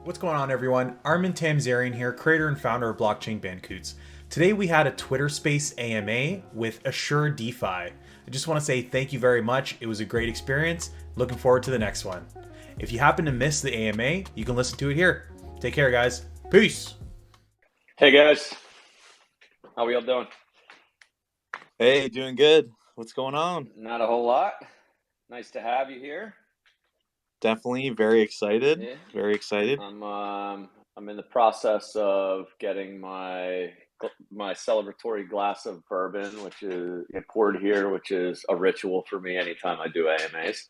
What's going on, everyone? Armin Tamzarian here, creator and founder of Blockchain Bandicoots. Today we had a Twitter Space AMA with Assure DeFi. I just want to say thank you very much. It was a great experience. Looking forward to the next one. If you happen to miss the AMA, you can listen to it here. Take care, guys. Peace. Hey guys, how we all doing? Hey, doing good. What's going on? Not a whole lot. Nice to have you here. Definitely very excited. Yeah. Very excited. I'm in the process of getting my celebratory glass of bourbon, which is poured here, which is a ritual for me anytime I do AMAs.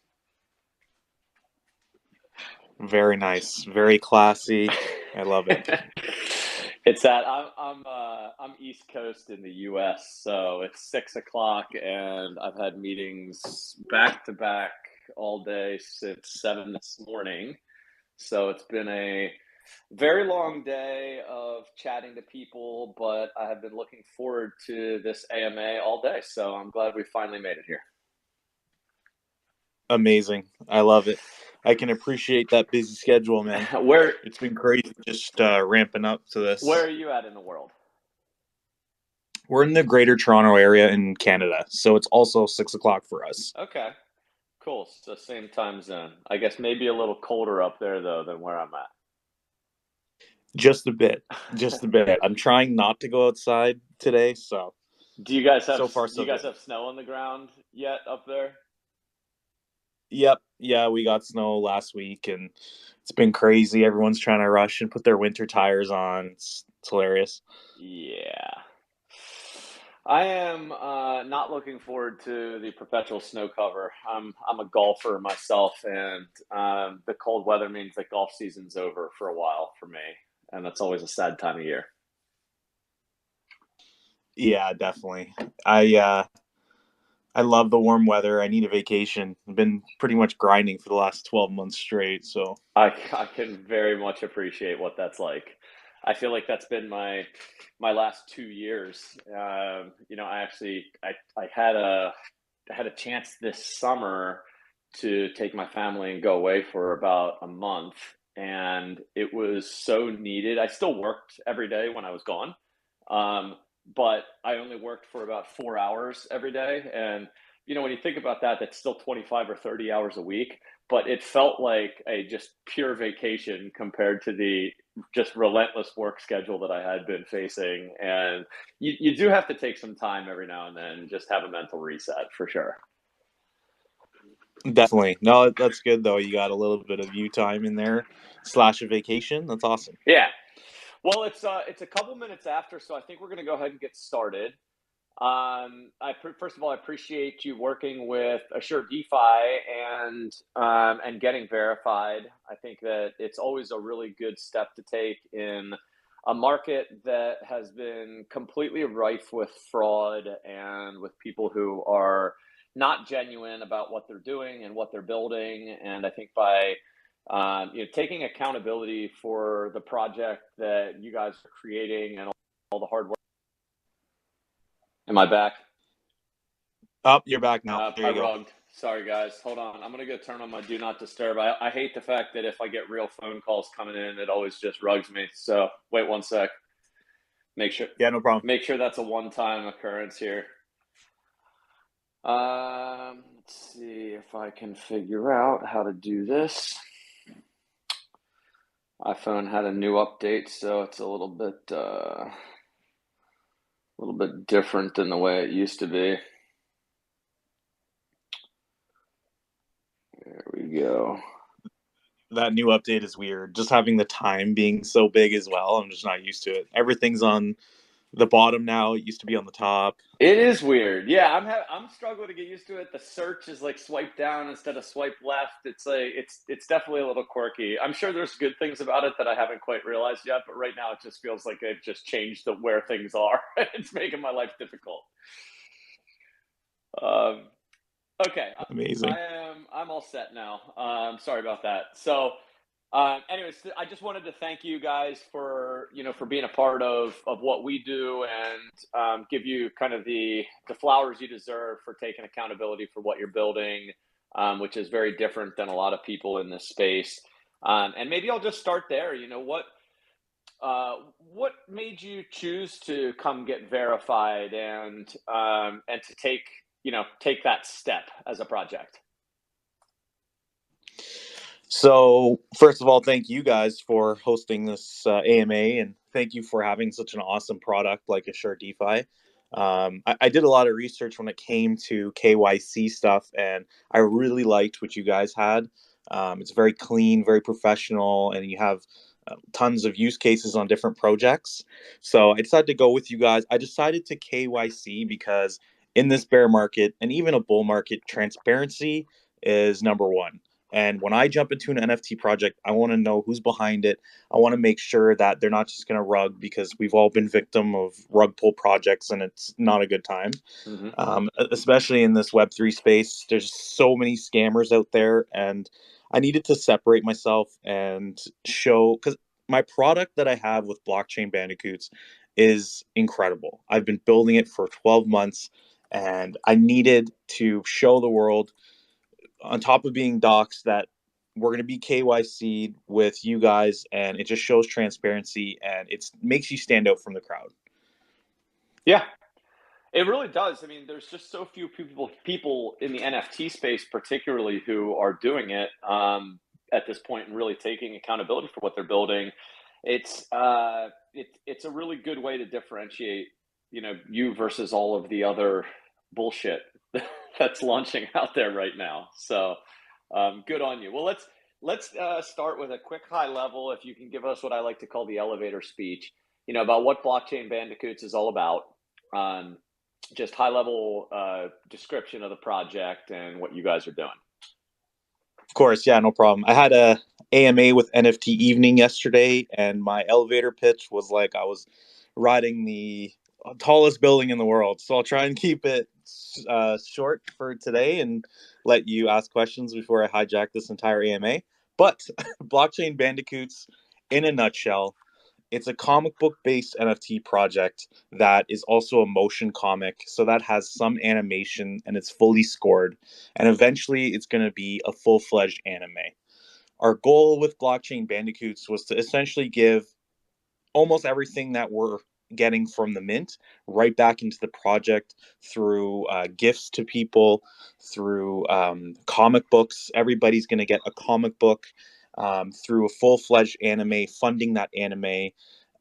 Very nice. Very classy. I love it. It's that I'm East Coast in the U.S., so it's 6 o'clock, and I've had meetings back to back all day since 7 this morning. So it's been a very long day of chatting to people, but I have been looking forward to this AMA all day. So I'm glad we finally made it here. Amazing. I love it. I can appreciate that busy schedule, man. It's been crazy just ramping up to this. Where are you at in the world? We're in the Greater Toronto area in Canada, so it's also 6 o'clock for us. Okay, cool. So same time zone. I guess maybe a little colder up there though than where I'm at. Just a bit. Just a bit. I'm trying not to go outside today, so. Do you guys have have snow on the ground yet up there? Yep. Yeah, we got snow last week, and it's been crazy. Everyone's trying to rush and put their winter tires on. It's hilarious. Yeah. I am not looking forward to the perpetual snow cover. I'm a golfer myself, and the cold weather means that golf season's over for a while for me, and that's always a sad time of year. Yeah, definitely. I love the warm weather. I need a vacation. I've been pretty much grinding for the last 12 months straight, so. I can very much appreciate what that's like. I feel like that's been my last 2 years. I had a chance this summer to take my family and go away for about a month, and it was so needed. I still worked every day when I was gone, but I only worked for about 4 hours every day. And when you think about that, that's still 25 or 30 hours a week. But it felt like a just pure vacation compared to the just relentless work schedule that I had been facing. And you do have to take some time every now and then, just have a mental reset for sure. Definitely. No, that's good though. You got a little bit of you time in there / a vacation. That's awesome. Yeah. Well, it's a couple minutes after, so I think we're going to go ahead and get started. First of all, I appreciate you working with Assure DeFi and getting verified. I think that it's always a really good step to take in a market that has been completely rife with fraud and with people who are not genuine about what they're doing and what they're building. And I think by taking accountability for the project that you guys are creating and all the hard work. Am I back? Oh, you're back now. There you go. Rugged. Sorry, guys. Hold on. I'm going to go turn on my do not disturb. I hate the fact that if I get real phone calls coming in, it always just rugs me. So wait 1 sec. Make sure. Yeah, no problem. Make sure that's a one-time occurrence here. Let's see if I can figure out how to do this. iPhone had a new update, so it's a little bit different than the way it used to be. There we go. That new update is weird. Just having the time being so big as well. I'm just not used to it. Everything's on the bottom now. It used to be on the top. It is weird. Yeah, I'm struggling to get used to it. The search is like swipe down instead of swipe left. It's definitely a little quirky. I'm sure there's good things about it that I haven't quite realized yet, but right now it just feels like they've just changed where things are. It's making my life difficult. Okay. Amazing. I'm all set now. Sorry about that. So anyways, I just wanted to thank you guys for being a part of what we do and give you kind of the flowers you deserve for taking accountability for what you're building, which is very different than a lot of people in this space. And maybe I'll just start there. What made you choose to come get verified and to take that step as a project? So, first of all, thank you guys for hosting this AMA, and thank you for having such an awesome product like Assure DeFi. I did a lot of research when it came to KYC stuff, and I really liked what you guys had. It's very clean, very professional, and you have tons of use cases on different projects. So I decided to go with you guys. I decided to KYC because in this bear market and even a bull market, transparency is number one. And when I jump into an NFT project, I want to know who's behind it. I want to make sure that they're not just going to rug, because we've all been victim of rug pull projects and it's not a good time. Hmm. Especially in this Web3 space, there's so many scammers out there, and I needed to separate myself and show, because my product that I have with Blockchain Bandicoots is incredible. I've been building it for 12 months, and I needed to show the world, on top of being docs, that we're going to be KYC'd with you guys, and it just shows transparency and it makes you stand out from the crowd. Yeah, it really does. I mean, there's just so few people in the NFT space, particularly, who are doing it at this point and really taking accountability for what they're building. It's a really good way to differentiate, you versus all of the other bullshit that's launching out there right now. So, good on you. Well, let's start with a quick high level. If you can give us what I like to call the elevator speech, about what Blockchain Bandicoots is all about. Um, just high level description of the project and what you guys are doing. Of course, yeah, no problem. I had a AMA with NFT evening yesterday, and my elevator pitch was like I was riding the tallest building in the world. So I'll try and keep it short for today and let you ask questions before I hijack this entire AMA. But Blockchain Bandicoots, in a nutshell, it's a comic book based NFT project that is also a motion comic. So that has some animation and it's fully scored. And eventually it's going to be a full fledged anime. Our goal with Blockchain Bandicoots was to essentially give almost everything that we're getting from the mint right back into the project through gifts to people, through comic books. Everybody's going to get a comic book, through a full-fledged anime, funding that anime,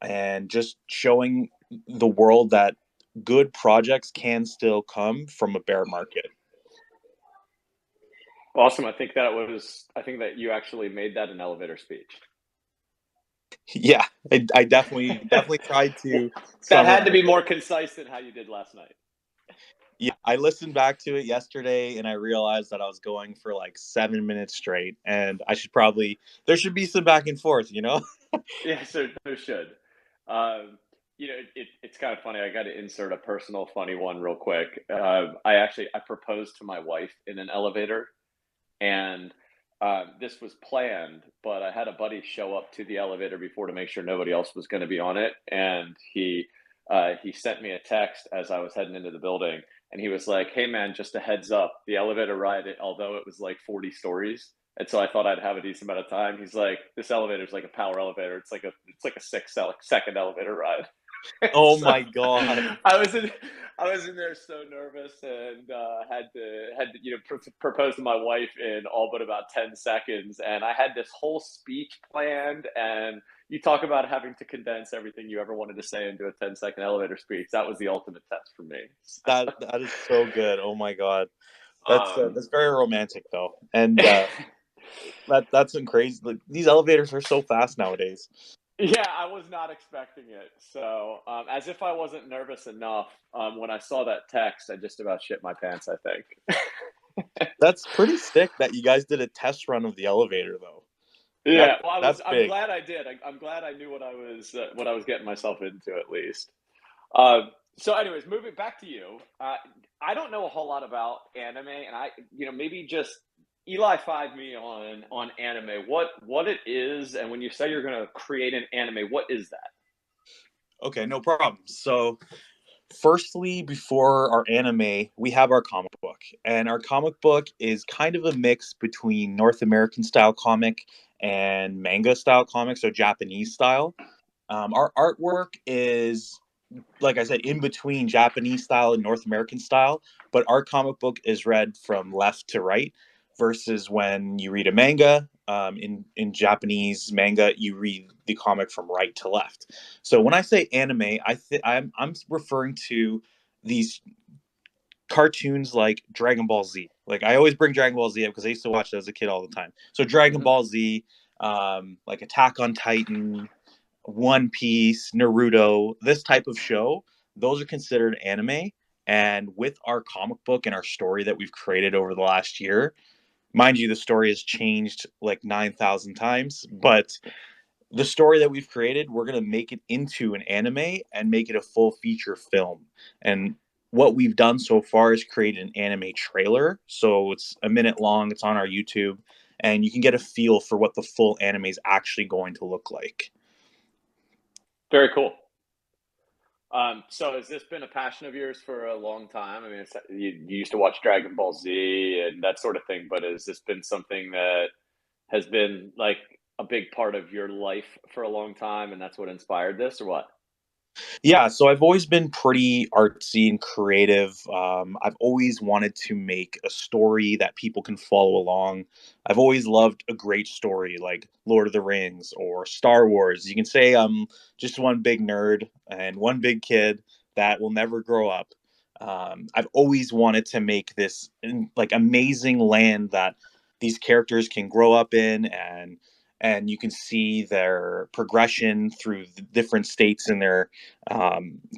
and just showing the world that good projects can still come from a bear market. Awesome. I think that you actually made that an elevator speech. Yeah, I definitely tried to That had to summarize be it. more concise than how you did last night. Yeah, I listened back to it yesterday and I realized that I was going for like 7 minutes straight, and there should be some back and forth, you know? Yeah, so there should. It's kind of funny. I got to insert a personal funny one real quick. I proposed to my wife in an elevator, and this was planned, but I had a buddy show up to the elevator before to make sure nobody else was going to be on it, and he sent me a text as I was heading into the building, and he was like, "Hey man, just a heads up, the elevator ride, although it was like 40 stories, and so I thought I'd have a decent amount of time." He's like, "This elevator is like a power elevator. It's like a second elevator ride." Oh So my god. I was in there so nervous and had to propose to my wife in all but about 10 seconds, and I had this whole speech planned. And you talk about having to condense everything you ever wanted to say into a 10-second elevator speech. That was the ultimate test for me. That is so good. Oh my god. Um, That's very romantic though. And that's crazy. Like, these elevators are so fast nowadays. Yeah, I was not expecting it. So, as if I wasn't nervous enough, when I saw that text, I just about shit my pants, I think. That's pretty sick that you guys did a test run of the elevator though. Yeah, well, That's I'm big. glad I did. I'm glad I knew what I was getting myself into at least. So, anyways, moving back to you, I don't know a whole lot about anime, and maybe just Eli five me on anime. What it is, and when you say you're going to create an anime, what is that? Okay, no problem. So firstly, before our anime, we have our comic book. And our comic book is kind of a mix between North American style comic and manga style comics, so Japanese style. Our artwork is, like I said, in between Japanese style and North American style, but our comic book is read from left to right, versus when you read a manga, in Japanese manga, you read the comic from right to left. So when I say anime, I'm referring to these cartoons like Dragon Ball Z. Like I always bring Dragon Ball Z up because I used to watch it as a kid all the time. So Dragon Mhm. Ball Z, like Attack on Titan, One Piece, Naruto, this type of show, those are considered anime. And with our comic book and our story that we've created over the last year, mind you, the story has changed like 9,000 times, but the story that we've created, we're going to make it into an anime and make it a full feature film. And what we've done so far is create an anime trailer. So it's a minute long, it's on our YouTube, and you can get a feel for what the full anime is actually going to look like. Very cool. So has this been a passion of yours for a long time? I mean, you used to watch Dragon Ball Z and that sort of thing, but has this been something that has been like a big part of your life for a long time, and that's what inspired this, or what? Yeah, so I've always been pretty artsy and creative. I've always wanted to make a story that people can follow along. I've always loved a great story like Lord of the Rings or Star Wars. You can say I'm just one big nerd and one big kid that will never grow up. I've always wanted to make this like amazing land that these characters can grow up in, and you can see their progression through the different states in their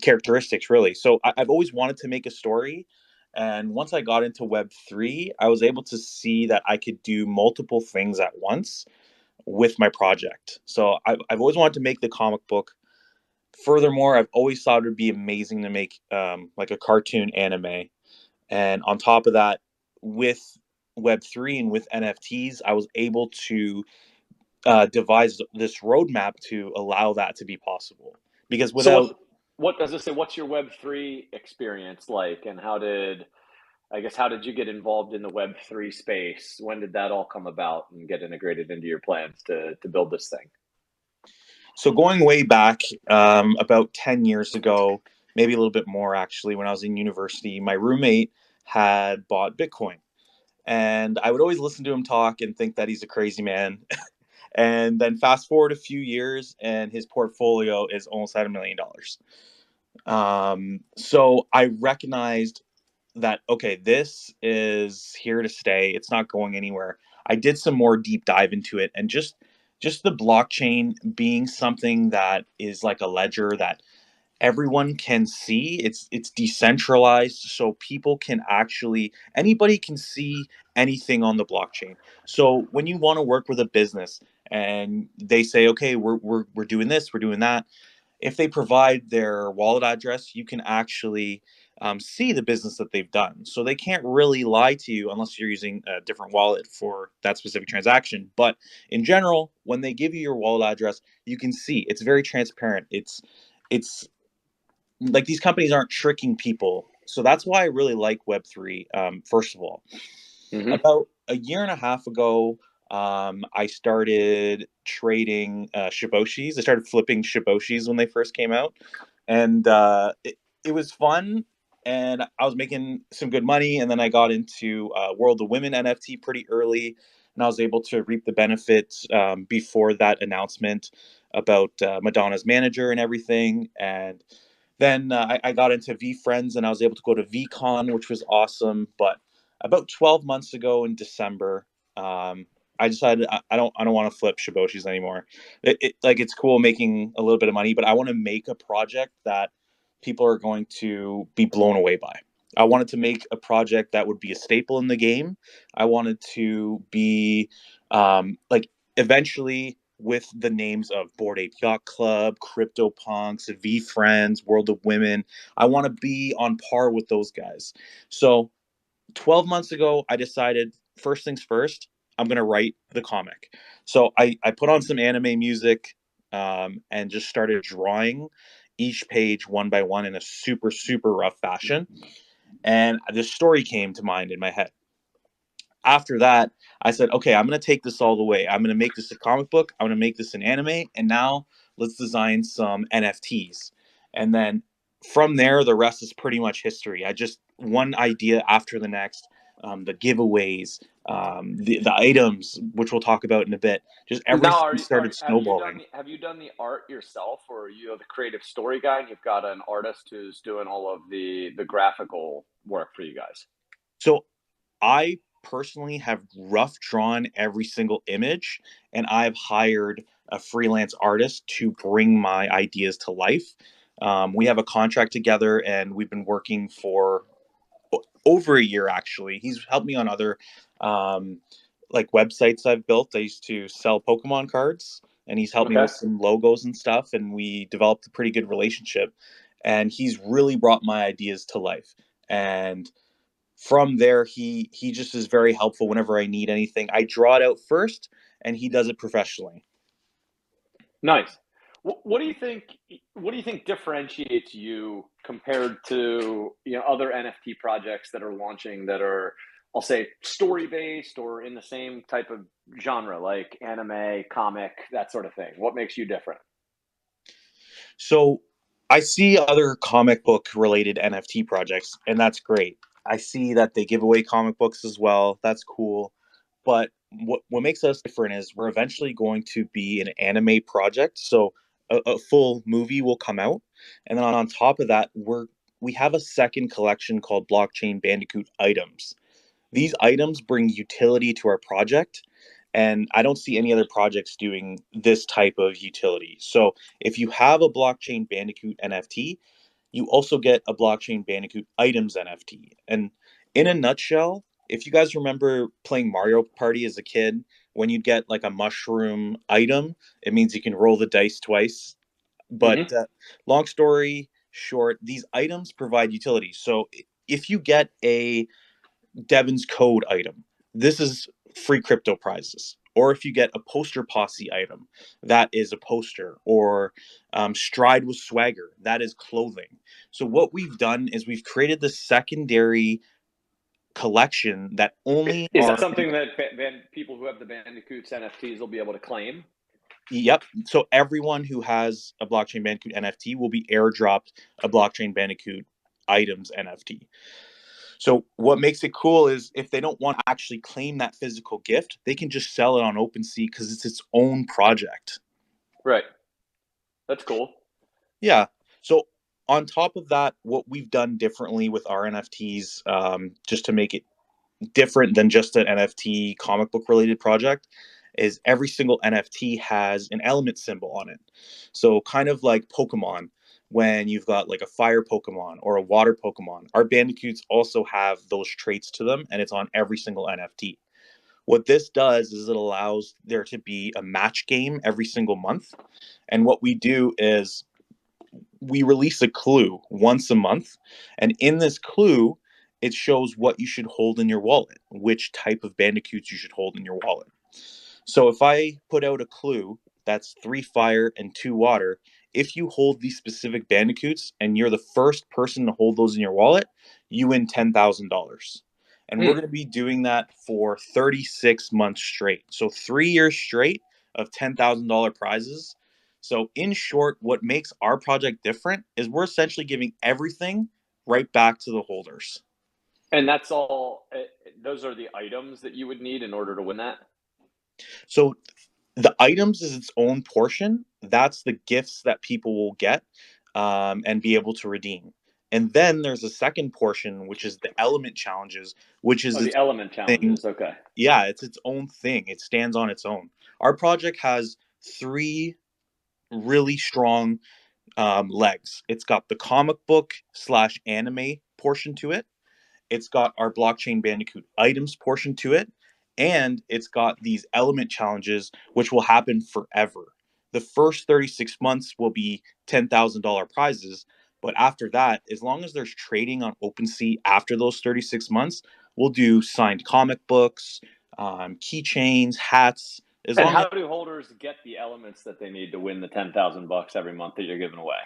characteristics, really. So I've always wanted to make a story. And once I got into Web3, I was able to see that I could do multiple things at once with my project. So I've always wanted to make the comic book. Furthermore, I've always thought it would be amazing to make like a cartoon anime. And on top of that, with Web3 and with NFTs, I was able to devise this roadmap to allow that to be possible. Because So without what does this say? What's your Web3 experience like, and how did you get involved in the Web3 space? When did that all come about and get integrated into your plans to build this thing? So going way back, about 10 years ago, maybe a little bit more actually, when I was in university, my roommate had bought Bitcoin. And I would always listen to him talk and think that he's a crazy man. And then fast forward a few years, and his portfolio is almost at $1 million. So I recognized that, okay, this is here to stay. It's not going anywhere. I did some more deep dive into it, and just the blockchain being something that is like a ledger that everyone can see. It's decentralized, so people can actually, anybody can see anything on the blockchain. So when you want to work with a business and they say, okay, we're doing this, we're doing that, if they provide their wallet address, you can actually see the business that they've done. So they can't really lie to you unless you're using a different wallet for that specific transaction. But in general, when they give you your wallet address, you can see it's very transparent. It's like these companies aren't tricking people. So that's why I really like Web3. First of all, Hmm. about a year and a half ago, I started trading Shiboshis. I started flipping Shiboshis when they first came out, and it was fun. And I was making some good money. And then I got into World of Women NFT pretty early, and I was able to reap the benefits before that announcement about Madonna's manager and everything. And then I got into V Friends, and I was able to go to VCon, which was awesome. But about 12 months ago in December, I decided I don't want to flip Shiboshis anymore. Like it's cool making a little bit of money, but I want to make a project that people are going to be blown away by. I wanted to make a project that would be a staple in the game. I wanted to be like eventually with the names of Bored Ape Yacht Club, CryptoPunks, V Friends, World of Women. I want to be on par with those guys. So 12 months ago, I decided first things first, I'm going to write the comic. So I put on some anime music and just started drawing each page one by one in a super, super rough fashion. And this story came to mind in my head. after that, I said, okay, I'm going to take this all the way. I'm going to make this a comic book. I'm going to make this an anime. And now let's design some NFTs. And then from there, the rest is pretty much history. I just one idea after the next, the giveaways, the items, which we'll talk about in a bit. Just Now, everything started snowballing. have you done the art yourself, or are you the creative story guy and you've got an artist who's doing all of the graphical work for you guys? So I personally have rough drawn every single image, and I've hired a freelance artist to bring my ideas to life. We have a contract together, and we've been working for over a year actually. He's helped me on other um, like websites I've built. I used to sell Pokemon cards, and he's helped me Okay. with some logos and stuff, and we developed a pretty good relationship. And he's really brought my ideas to life. And from there, he just is very helpful whenever I need anything. I draw it out first, and he does it professionally. Nice. What do you think? What do you think differentiates you compared to other NFT projects that are launching that are, I'll say, story based or in the same type of genre, like anime, comic, that sort of thing? What makes you different? So I see other comic book related NFT projects, and that's great. I see that they give away comic books as well. That's cool. But what makes us different is we're eventually going to be an anime project. So a full movie will come out. And then on top of that, we have a second collection called Blockchain Bandicoot items. These items bring utility to our project, and I don't see any other projects doing this type of utility. So if you have a Blockchain Bandicoot NFT, you also get a Blockchain Bandicoot items NFT. And in a nutshell, if you guys remember playing Mario Party as a kid, when you'd get like a mushroom item, it means you can roll the dice twice. But Hmm. long story short, these items provide utility. So if you get a Devon's code item, this is free crypto prizes. Or if you get a poster posse item, that is a poster. Or stride with swagger, that is clothing. So what we've done is we've created the secondary collection that only Is that are something that people who have the Bandicoots NFTs will be able to claim? yep. So everyone who has a Blockchain Bandicoot NFT will be airdropped a Blockchain Bandicoot items NFT. So what makes it cool is if they don't want to actually claim that physical gift, they can just sell it on OpenSea because it's its own project. Right. That's cool. Yeah. So on top of that, what we've done differently with our NFTs, just to make it different than just an NFT comic book related project, is every single NFT has an element symbol on it. So kind of like Pokemon, when you've got like a fire Pokemon or a water Pokemon, our Bandicoots also have those traits to them, and it's on every single NFT. What this does is it allows there to be a match game every single month. And what we do is we release a clue once a month. And in this clue, it shows what you should hold in your wallet, which type of bandicoots you should hold in your wallet. So if I put out a clue that's 3 fire and 2 water, if you hold these specific bandicoots and you're the first person to hold those in your wallet, you win $10,000. And we're Hmm. going to be doing that for 36 months straight. So 3 years straight of $10,000 prizes. So, in short, what makes our project different is we're essentially giving everything right back to the holders. And that's all. Those are the items that you would need in order to win that. So, the items is its own portion. That's the gifts that people will get and be able to redeem. And then there's a second portion, which is the element challenges, which is Oh, the its element thing. challenges. Okay. Yeah, it's its own thing. It stands on its own. Our project has three really strong legs. It's got the comic book slash anime portion to it. It's got our blockchain Bandicoot items portion to it, and it's got these element challenges, which will happen forever. The first 36 months will be $10,000 prizes, but after that, as long as there's trading on OpenSea after those 36 months, we'll do signed comic books, keychains, hats, as And long as how do holders get the elements that they need to win the 10,000 bucks every month that you're giving away?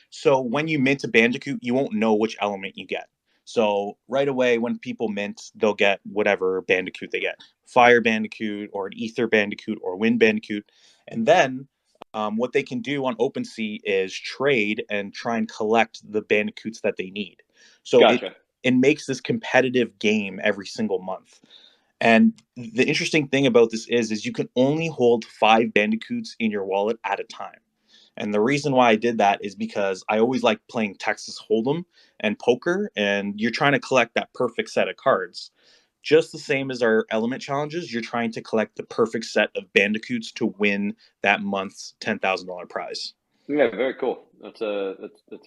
so when you mint a Bandicoot, you won't know which element you get. So right away, when people mint, they'll get whatever Bandicoot they get, Fire Bandicoot or an Ether Bandicoot or Wind Bandicoot. And then what they can do on OpenSea is trade and try and collect the Bandicoots that they need. So Gotcha. it makes this competitive game every single month. And the interesting thing about this is you can only hold 5 Bandicoots in your wallet at a time. And the reason why I did that is because I always like playing Texas Hold'em and poker, and you're trying to collect that perfect set of cards. Just the same as our element challenges, you're trying to collect the perfect set of Bandicoots to win that month's $10,000 prize. Yeah, very cool. That's a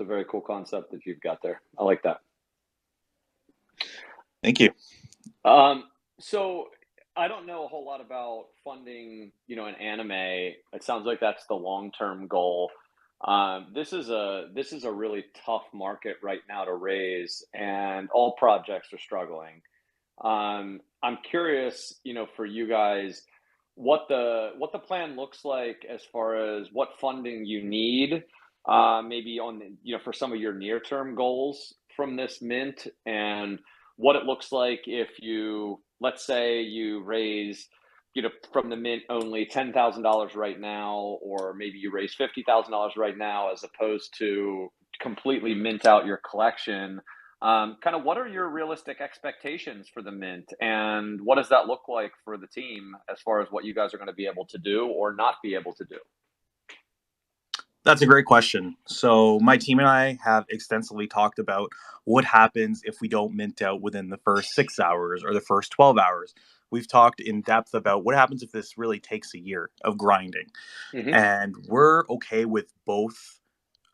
very cool concept that you've got there. I like that. Thank you. So I don't know a whole lot about funding, an anime. It sounds like that's the long-term goal. This is a really tough market right now to raise, and all projects are struggling. I'm curious, for you guys, what the plan looks like as far as what funding you need, maybe for some of your near-term goals from this mint, and what it looks like if let's say you raise, from the mint only $10,000 right now, or maybe you raise $50,000 right now, as opposed to completely mint out your collection. Kind of what are your realistic expectations for the mint, and what does that look like for the team as far as what you guys are going to be able to do or not be able to do? That's a great question. So my team and I have extensively talked about what happens if we don't mint out within the first 6 hours or the first 12 hours. We've talked in depth about what happens if this really takes a year of grinding. Hmm. And we're okay with both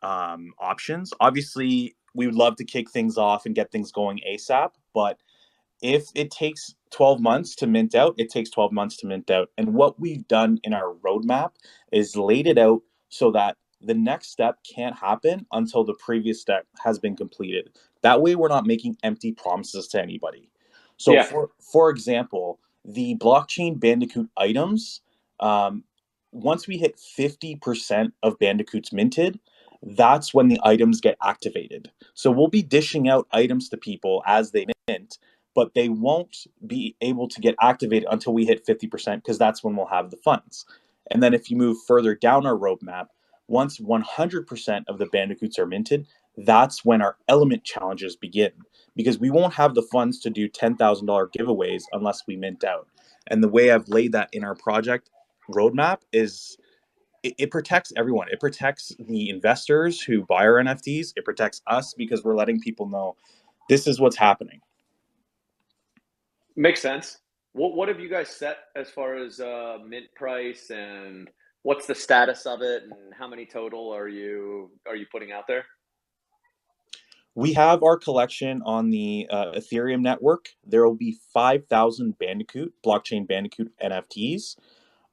options. Obviously, we would love to kick things off and get things going ASAP, but if it takes 12 months to mint out, it takes 12 months to mint out. And what we've done in our roadmap is laid it out so that the next step can't happen until the previous step has been completed. That way, we're not making empty promises to anybody. So, Yeah. for example, the blockchain Bandicoot items, um, once we hit 50% of Bandicoots minted, that's when the items get activated. So we'll be dishing out items to people as they mint, but they won't be able to get activated until we hit 50% because that's when we'll have the funds. And then if you move further down our roadmap, once 100% of the Bandicoots are minted, that's when our element challenges begin because we won't have the funds to do $10,000 giveaways unless we mint out. And the way I've laid that in our project roadmap is it protects everyone. It protects the investors who buy our NFTs. It protects us because we're letting people know this is what's happening. Makes sense. What have you guys set as far as mint price, and what's the status of it, and how many total are you putting out there? We have our collection on the Ethereum network. There will be 5,000 Bandicoot, Blockchain Bandicoot NFTs.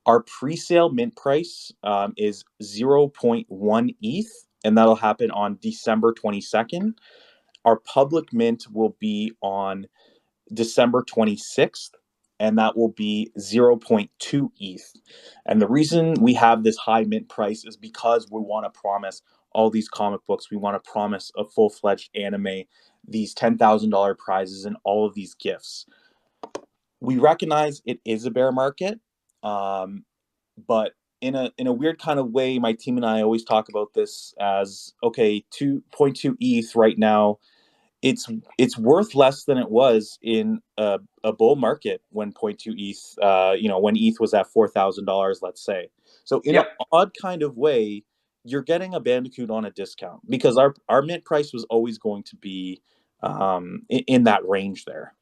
Our pre-sale mint price is zero point 0.1 ETH, and that'll happen on December 22nd. Our public mint will be on December 26th, and that will be zero point 0.2 ETH. And the reason we have this high mint price is because we want to promise all these comic books. We want to promise a full-fledged anime, these $10,000 prizes, and all of these gifts. We recognize it is a bear market, but in a weird kind of way, my team and I always talk about this as okay, 2.2 ETH right now it's worth less than it was in a bull market when point 0.2 ETH, when ETH was at $4,000, let's say. So in an Yep. odd kind of way, you're getting a Bandicoot on a discount because our mint price was always going to be in that range there.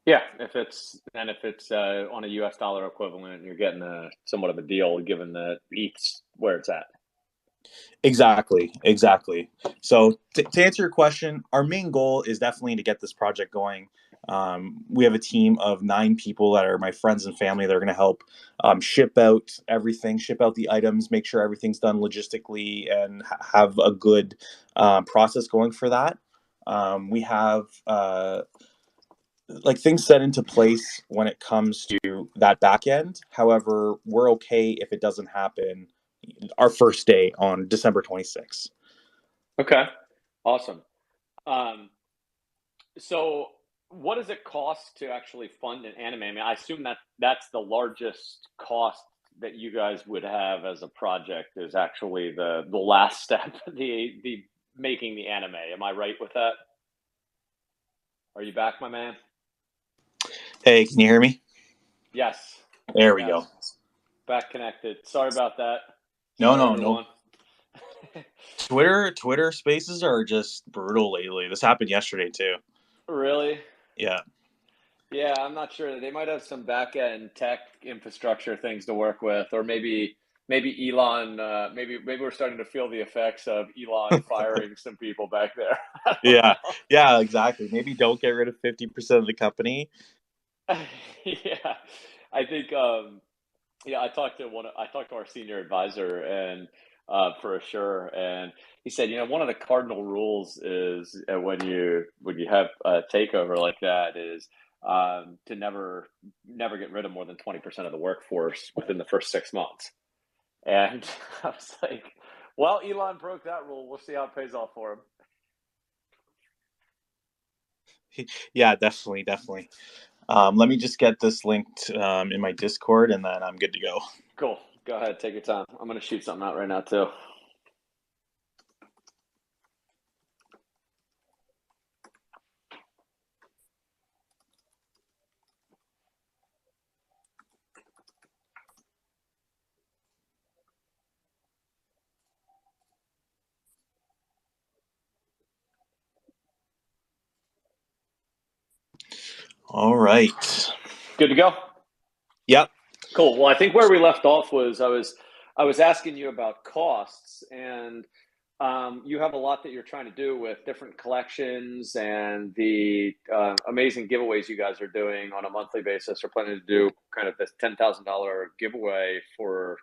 Yeah, if it's on a U.S. dollar equivalent, you're getting somewhat of a deal given that ETH's where it's at. Exactly. So to answer your question, our main goal is definitely to get this project going. We have a team of 9 people that are my friends and family that are going to help ship out everything, ship out the items, make sure everything's done logistically, and have a good process going for that. We have like things set into place when it comes to that back end. However, we're okay if it doesn't happen our first day on December 26th. Okay, awesome. Um, So, what does it cost to actually fund an anime? I mean, I assume that that's the largest cost that you guys would have as a project is actually the last step, the making the anime. Am I right with that? Are you back, my man? Hey, can you hear me? Yes. There we go. Yes. Back connected. Sorry about that. No, Sorry, no, no. everyone. Twitter Spaces are just brutal lately. This happened yesterday too. Really? Yeah. Yeah, I'm not sure. They might have some back end tech infrastructure things to work with, or maybe Elon. Maybe we're starting to feel the effects of Elon firing some people back there. I don't Yeah. Yeah, exactly. Maybe don't get rid of 50% of the company. know. Yeah, I think. Yeah, I talked to our senior advisor and for sure, and he said, one of the cardinal rules is when you have a takeover like that is to never get rid of more than 20% of the workforce within the first 6 months. And I was like, well, Elon broke that rule. We'll see how it pays off for him. Yeah, definitely, definitely. Let me just get this linked in my Discord, and then I'm good to go. Cool. Go ahead, take your time. I'm gonna shoot something out right now too. All right. Good to go. Yep. Cool. Well, I think where we left off was I was asking you about costs, and you have a lot that you're trying to do with different collections and the amazing giveaways you guys are doing on a monthly basis. Or planning to do kind of this $10,000 giveaway for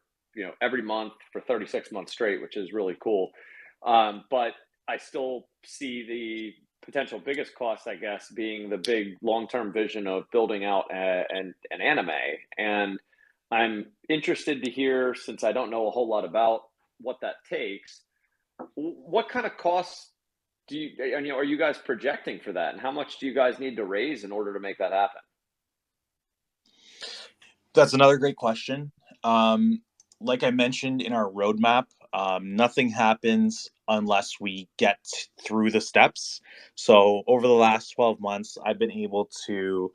every month for 36 months straight, which is really cool. But I still see the potential biggest cost, I guess, being the big long-term vision of building out an anime. And I'm interested to hear, since I don't know a whole lot about what that takes, what kind of costs do you, and, are you guys projecting for that? And how much do you guys need to raise in order to make that happen? That's another great question. Um, like I mentioned in our roadmap, nothing happens unless we get through the steps. So, over the last 12 months, I've been able to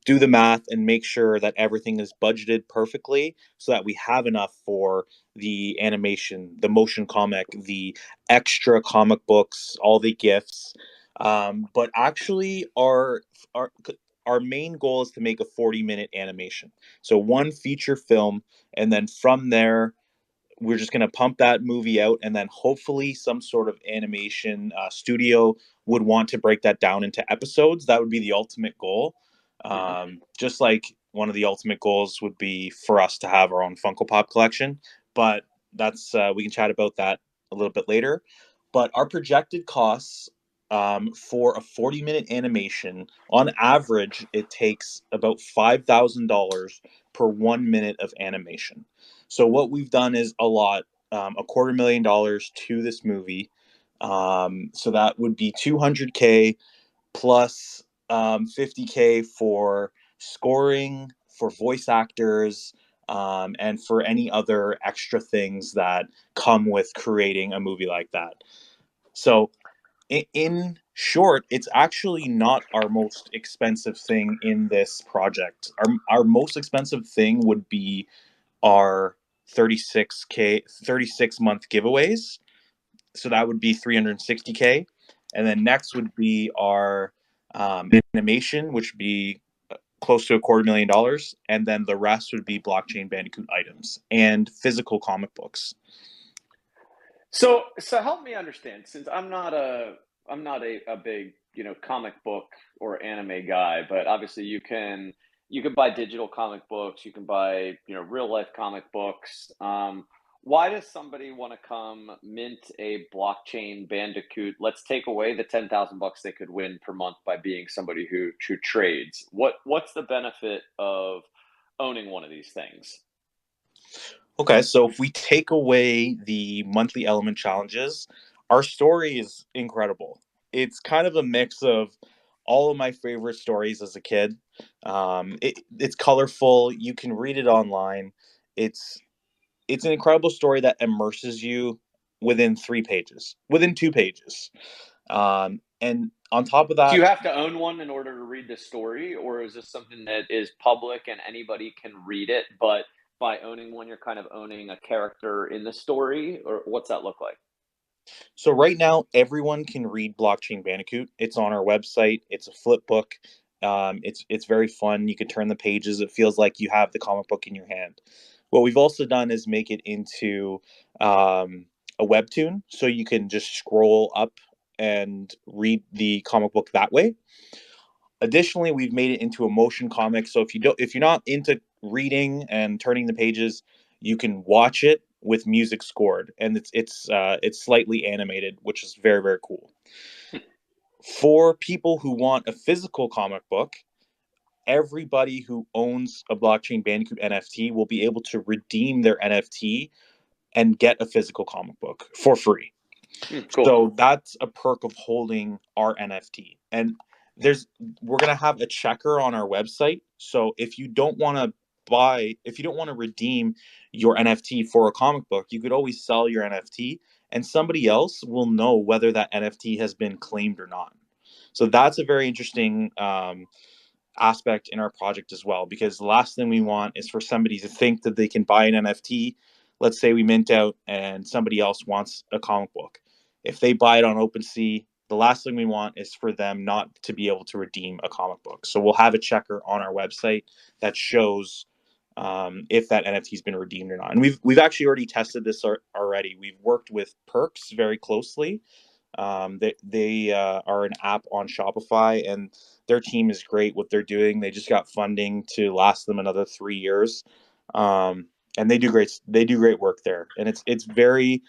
do the math and make sure that everything is budgeted perfectly so that we have enough for the animation, the motion comic, the extra comic books, all the gifts. But actually, our main goal is to make a 40-minute animation. So one feature film, and then from there, we're just going to pump that movie out, and then hopefully some sort of animation studio would want to break that down into episodes. That would be the ultimate goal. Hmm. Just like one of the ultimate goals would be for us to have our own Funko Pop collection, but that's we can chat about that a little bit later. But our projected costs for a 40-minute animation, on average, it takes about $5,000 per 1 minute of animation. So what we've done is a lot, $250,000 to this movie. So that would be 200K plus 50K for scoring, for voice actors, and for any other extra things that come with creating a movie like that. So in short, it's actually not our most expensive thing in this project. Our most expensive thing would be our 36 month giveaways. So that would be 360K. And then next would be our animation, which would be close to $250,000. And then the rest would be blockchain Bandicoot items and physical comic books. So help me understand, since I'm not a big comic book or anime guy, but obviously you can buy digital comic books, you can buy real life comic books. Why does somebody want to come mint a blockchain Bandicoot? Let's take away the 10,000 bucks they could win per month by being somebody who trades. What's the benefit of owning one of these things? Okay, so if we take away the monthly element challenges, our story is incredible. It's kind of a mix of all of my favorite stories as a kid. It's colorful. You can read it online. It's an incredible story that immerses you within 3 pages, within 2 pages. And on top of Do that, you have to own one in order to read the story, or is this something that is public and anybody can read it, but by owning one, you're kind of owning a character in the story, or what's that look like? so right now everyone can read Blockchain Bandicoot. It's on our website. It's a flip book. It's very fun. You can turn the pages. It feels like you have the comic book in your hand. What we've also done is make it into a webtoon, so you can just scroll up and read the comic book that way. Additionally, we've made it into a motion comic, so if you're not into reading and turning the pages, you can watch it with music scored, and it's slightly animated, which is very, very cool. For people who want a physical comic book, everybody who owns a Blockchain Bandicoot NFT will be able to redeem their NFT and get a physical comic book for free. Cool. So that's a perk of holding our NFT. And there's we're gonna have a checker on our website. So if you don't want to redeem your NFT for a comic book, you could always sell your NFT and somebody else will know whether that NFT has been claimed or not. So that's a very interesting aspect in our project as well, because the last thing we want is for somebody to think that they can buy an NFT. Let's say we mint out and somebody else wants a comic book. If they buy it on OpenSea, the last thing we want is for them not to be able to redeem a comic book. So we'll have a checker on our website that shows if that NFT has been redeemed or not. And we've actually already tested this already. We've worked with Perks very closely. They are an app on Shopify, and their team is great. What they're doing, they just got funding to last them another 3 years, and they do great. They do great work there, and it's very.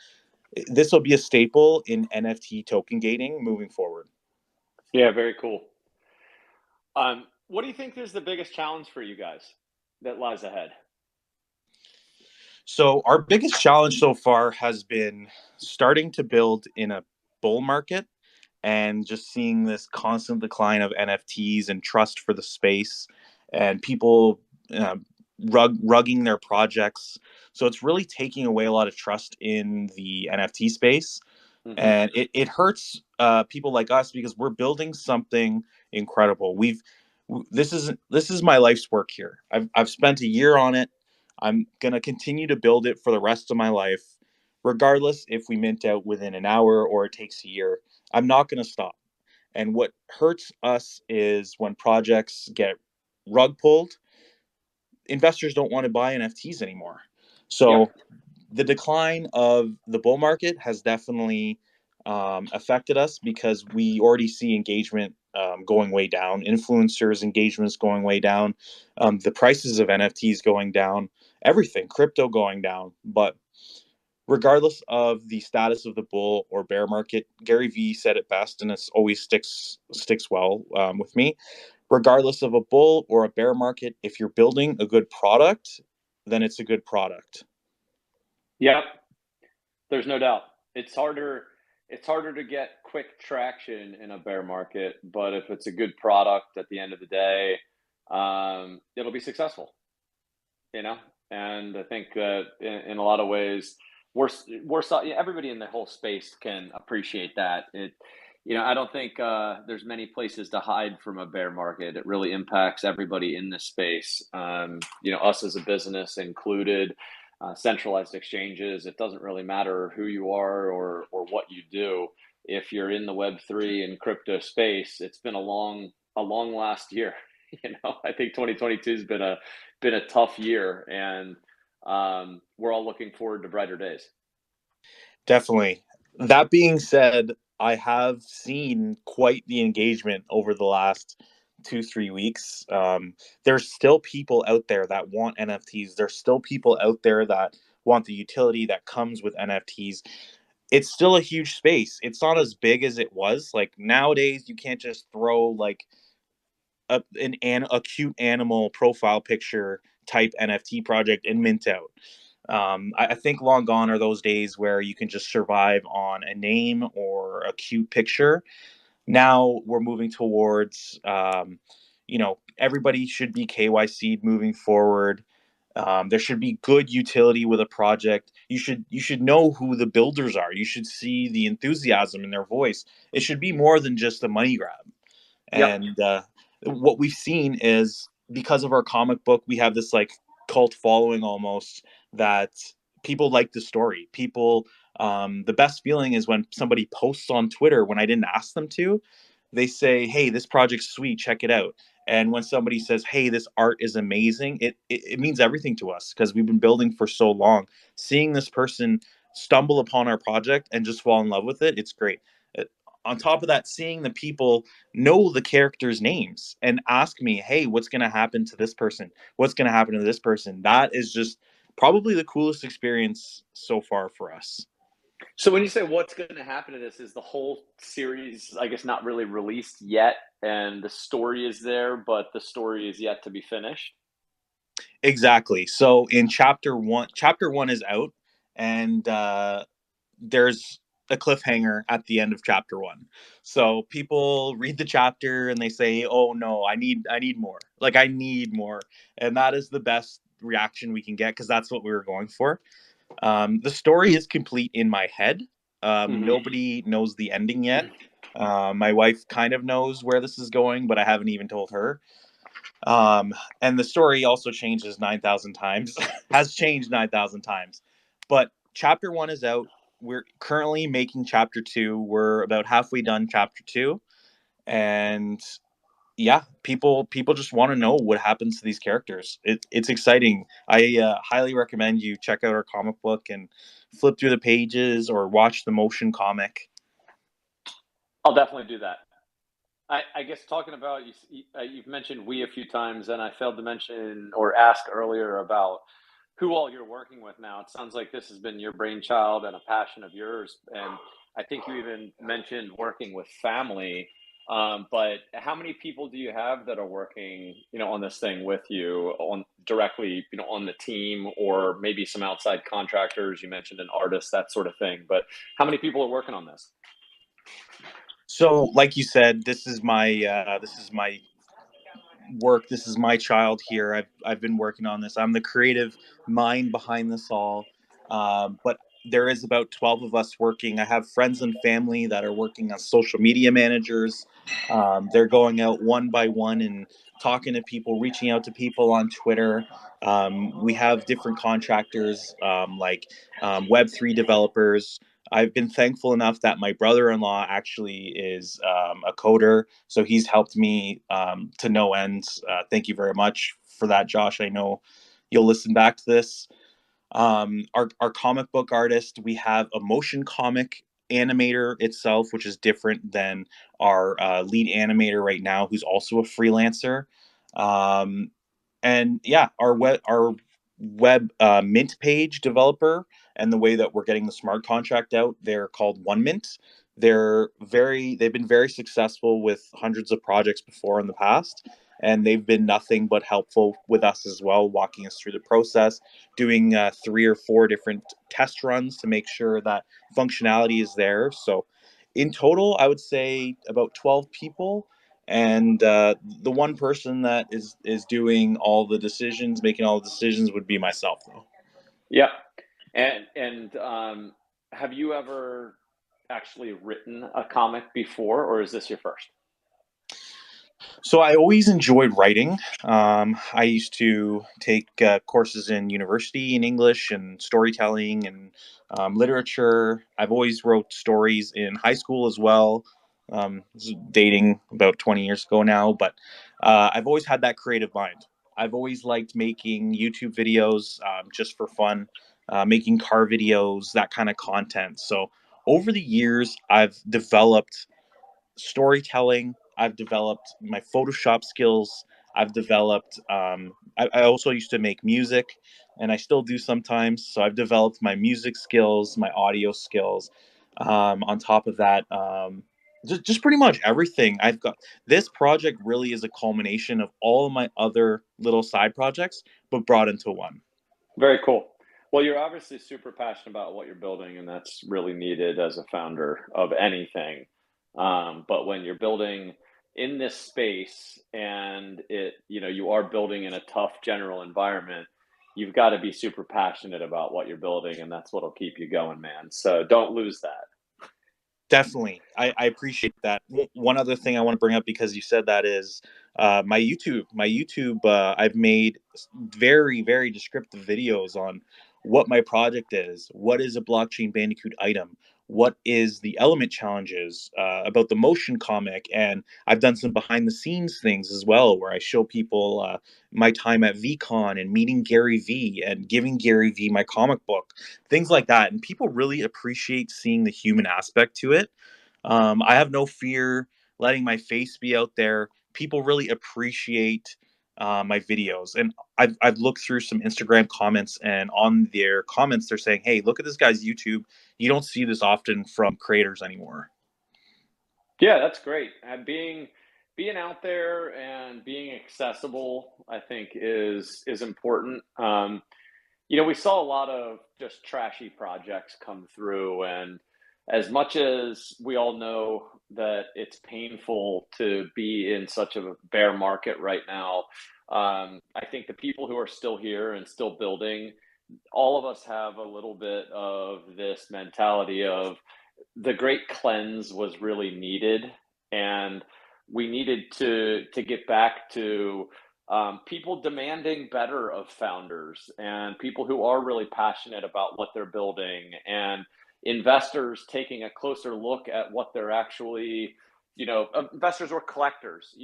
This will be a staple in NFT token gating moving forward. Yeah, very cool. What do you think is the biggest challenge for you guys that lies ahead? So our biggest challenge so far has been starting to build in a bull market and just seeing this constant decline of NFTs and trust for the space and people uh, rugging their projects. So it's really taking away a lot of trust in the NFT space. Hmm. And it hurts people like us because we're building something incredible. This is my life's work here. I've spent a year on it. I'm gonna continue to build it for the rest of my life, regardless if we mint out within an hour or it takes a year. I'm not gonna stop. And what hurts us is when projects get rug pulled, investors don't want to buy NFTs anymore. Yep. So the decline of the bull market has definitely affected us because we already see engagement going way down, influencers' engagements going way down, the prices of NFTs going down, everything, crypto going down. But regardless of the status of the bull or bear market, Gary Vee said it best, and it's always sticks well with me. Regardless of a bull or a bear market, if you're building a good product, then it's a good product. Yep. There's no doubt. It's harder. It's harder to get quick traction in a bear market, but if it's a good product at the end of the day, it'll be successful. You know, and I think that in a lot of ways, everybody in the whole space can appreciate that. I don't think there's many places to hide from a bear market. It really impacts everybody in this space. Us as a business included, centralized exchanges. It doesn't really matter who you are or what you do. If you're in the Web3 and crypto space, it's been a long last year. I think 2022 has been a tough year, and we're all looking forward to brighter days. Definitely. That being said, I have seen quite the engagement over the last 2, 3 weeks. There's still people out there that want NFTs. There's still people out there that want the utility that comes with NFTs. It's still a huge space. It's not as big as it was. Like nowadays, you can't just throw like a cute animal profile picture type NFT project and mint out. I think long gone are those days where you can just survive on a name or a cute picture. Now we're moving towards, everybody should be KYC'd moving forward. There should be good utility with a project. You should know who the builders are. You should see the enthusiasm in their voice. It should be more than just a money grab. Yep. And what we've seen is, because of our comic book, we have this like cult following almost, that people like the story. People, the best feeling is when somebody posts on Twitter when I didn't ask them to. They say, "Hey, this project's sweet. Check it out." And when somebody says, "Hey, this art is amazing," it means everything to us because we've been building for so long. Seeing this person stumble upon our project and just fall in love with it, it's great. Uh, On top of that, seeing the people know the characters' names and ask me, "Hey, what's going to happen to this person? What's going to happen to this person?" That is just probably the coolest experience so far for us. So when you say what's going to happen to this, is the whole series, I guess, not really released yet, and the story is there, but the story is yet to be finished? Exactly. So in chapter 1 is out, and there's a cliffhanger at the end of chapter 1. So people read the chapter and they say, "Oh no, I need more. Like, I need more." And that is the best reaction we can get because that's what we were going for. The story is complete in my head. Hmm. Nobody knows the ending yet. My wife kind of knows where this is going, but I haven't even told her. And the story also changes 9,000 times, has changed 9,000 times. But chapter 1 is out. We're currently making chapter 2. We're about halfway done chapter 2. And yeah, people just want to know what happens to these characters. It's exciting. I highly recommend you check out our comic book and flip through the pages or watch the motion comic. I'll definitely do that. I guess talking about you've mentioned we a few times, and I failed to mention or ask earlier about who all you're working with now. It sounds like this has been your brainchild and a passion of yours, and I think you even mentioned working with family. But how many people do you have that are working, on this thing with you, on directly, on the team, or maybe some outside contractors? You mentioned an artist, that sort of thing. But how many people are working on this? So, like you said, this is my work. This is my child here. I've been working on this. I'm the creative mind behind this all. But there is about 12 of us working. I have friends and family that are working as social media managers. They're going out one by one and talking to people, reaching out to people on Twitter. We have different contractors, like Web3 developers. I've been thankful enough that my brother-in-law actually is a coder, so he's helped me to no end. Thank you very much for that, Josh. I know you'll listen back to this. Our comic book artist, we have a motion comic animator itself, which is different than our lead animator right now, who's also a freelancer. Um, and yeah, our web mint page developer, and the way that we're getting the smart contract out, they're called One Mint. They've been very successful with hundreds of projects before in the past, and they've been nothing but helpful with us as well, walking us through the process, doing 3 or 4 different test runs to make sure that functionality is there. So in total, I would say about 12 people, and the one person that is doing all the decisions, making all the decisions, would be myself, though. Yeah. And have you ever actually written a comic before, or is this your first? So I always enjoyed writing. I used to take courses in university in English and storytelling and literature. I've always wrote stories in high school as well. This is dating about 20 years ago now, but I've always had that creative mind. I've always liked making YouTube videos just for fun, making car videos, that kind of content. So over the years, I've developed storytelling. I've developed my Photoshop skills. I've developed. I also used to make music, and I still do sometimes. So I've developed my music skills, my audio skills. On top of that, just pretty much everything I've got. This project really is a culmination of all of my other little side projects, but brought into one. Very cool. Well, you're obviously super passionate about what you're building, and that's really needed as a founder of anything. But when you're building in this space and you are building in a tough general environment, you've got to be super passionate about what you're building, and that's what'll keep you going, man. So don't lose that. Definitely. I appreciate that. One other thing I want to bring up because you said that is my YouTube. I've made very, very descriptive videos on what my project is, what is a blockchain Bandicoot item, what is the element challenges, about the motion comic, and I've done some behind the scenes things as well where I show people my time at VCon and meeting Gary V and giving Gary V my comic book, things like that. And people really appreciate seeing the human aspect to it. I have no fear letting my face be out there. People really appreciate my videos, and I've looked through some Instagram comments, and on their comments, they're saying, "Hey, look at this guy's YouTube. You don't see this often from creators anymore." Yeah, that's great. And being out there and being accessible, I think, is important. We saw a lot of just trashy projects come through, and as much as we all know that it's painful to be in such a bear market right now, I think the people who are still here and still building, all of us have a little bit of this mentality of the great cleanse was really needed, and we needed to get back to people demanding better of founders and people who are really passionate about what they're building, and investors taking a closer look at what they're actually, investors or collectors,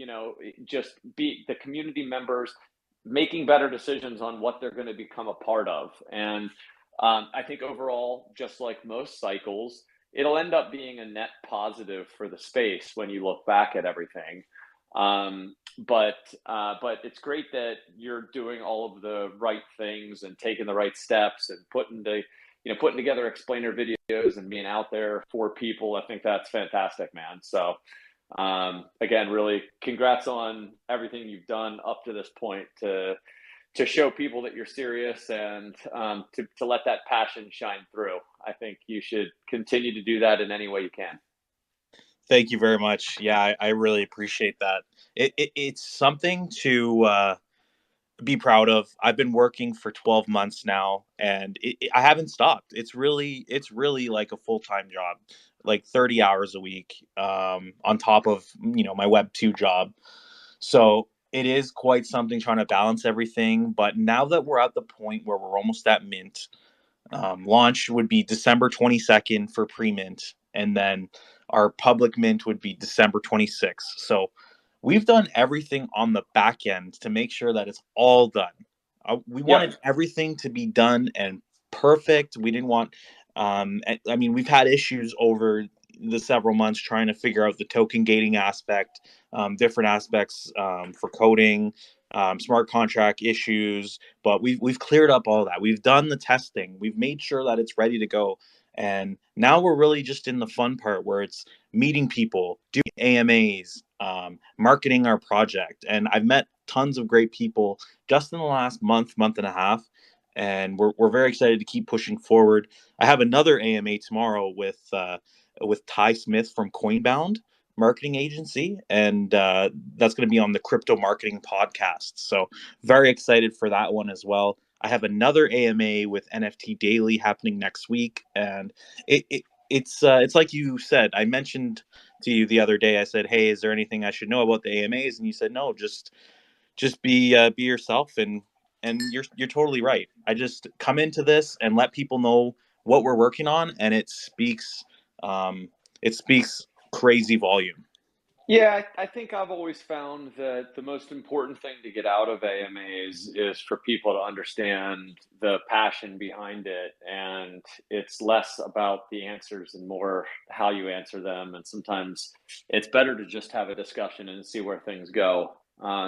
just be the community members making better decisions on what they're going to become a part of. And I think overall, just like most cycles, it'll end up being a net positive for the space when you look back at everything. But it's great that you're doing all of the right things and taking the right steps and putting together explainer videos and being out there for people. I think that's fantastic, man. So again, really congrats on everything you've done up to this point to show people that you're serious, and to let that passion shine through. I think you should continue to do that in any way you can. Thank you very much. Yeah, I really appreciate that. It's something to be proud of. I've been working for 12 months now, and I haven't stopped. It's really like a full-time job, like 30 hours a week, on top of my Web 2 job. So it is quite something trying to balance everything. But now that we're at the point where we're almost at mint, launch would be December 22nd for pre-mint, and then our public mint would be December 26th. So we've done everything on the back end to make sure that it's all done. We Yep. wanted everything to be done and perfect. We didn't want, I mean, we've had issues over the several months trying to figure out the token gating aspect, different aspects for coding, smart contract issues, but we've cleared up all that. We've done the testing. We've made sure that it's ready to go. And now we're really just in the fun part where it's meeting people, doing AMAs, marketing our project. And I've met tons of great people just in the last month and a half. And we're very excited to keep pushing forward. I have another AMA tomorrow with Ty Smith from Coinbound marketing agency, and that's going to be on the Crypto Marketing Podcast. So very excited for that one as well. I have another AMA with NFT Daily happening next week, and it's like you said. I mentioned to you the other day. I said, "Hey, is there anything I should know about the AMAs?" And you said, "No, just be yourself." And you're totally right. I just come into this and let people know what we're working on, and um, it speaks crazy volume. Yeah, I think I've always found that the most important thing to get out of AMAs is for people to understand the passion behind it. And it's less about the answers and more how you answer them. And sometimes it's better to just have a discussion and see where things go.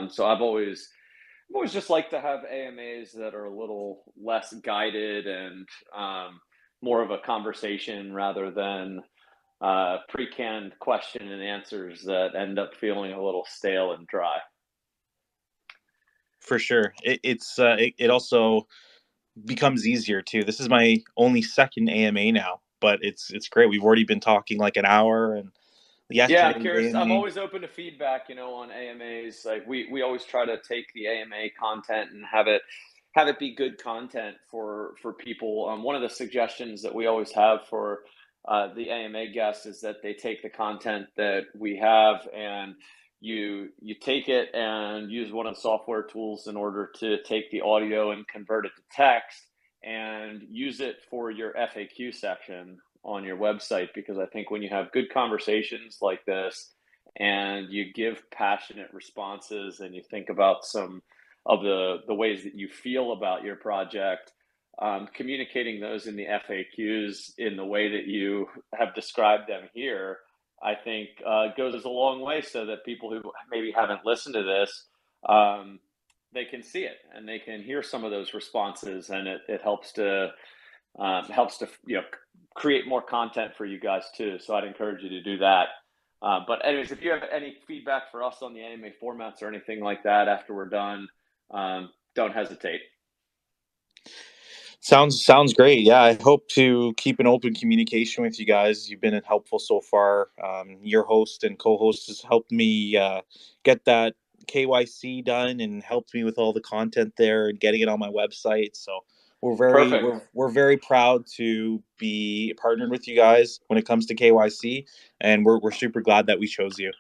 So I've always just liked to have AMAs that are a little less guided and more of a conversation rather than pre-canned question and answers that end up feeling a little stale and dry. For sure. It also becomes easier too. This is my only second AMA now, but it's great. We've already been talking like an hour, and Yeah, I'm yesterday's curious. I'm AMA. always open to feedback, on AMAs. Like we always try to take the AMA content and have it be good content for people. One of the suggestions that we always have for the AMA guests is that they take the content that we have and you take it and use one of the software tools in order to take the audio and convert it to text and use it for your FAQ section on your website, because I think when you have good conversations like this and you give passionate responses and you think about some of the ways that you feel about your project, communicating those in the FAQs in the way that you have described them here, I think goes a long way, so that people who maybe haven't listened to this, they can see it and they can hear some of those responses, and it helps to create more content for you guys too. So I'd encourage you to do that. But anyways, if you have any feedback for us on the AMA formats or anything like that after we're done, don't hesitate. Sounds great. Yeah, I hope to keep an open communication with you guys. You've been helpful so far. Your host and co-host has helped me get that KYC done and helped me with all the content there and getting it on my website. So Perfect. we're very proud to be partnered with you guys when it comes to KYC, and we're super glad that we chose you.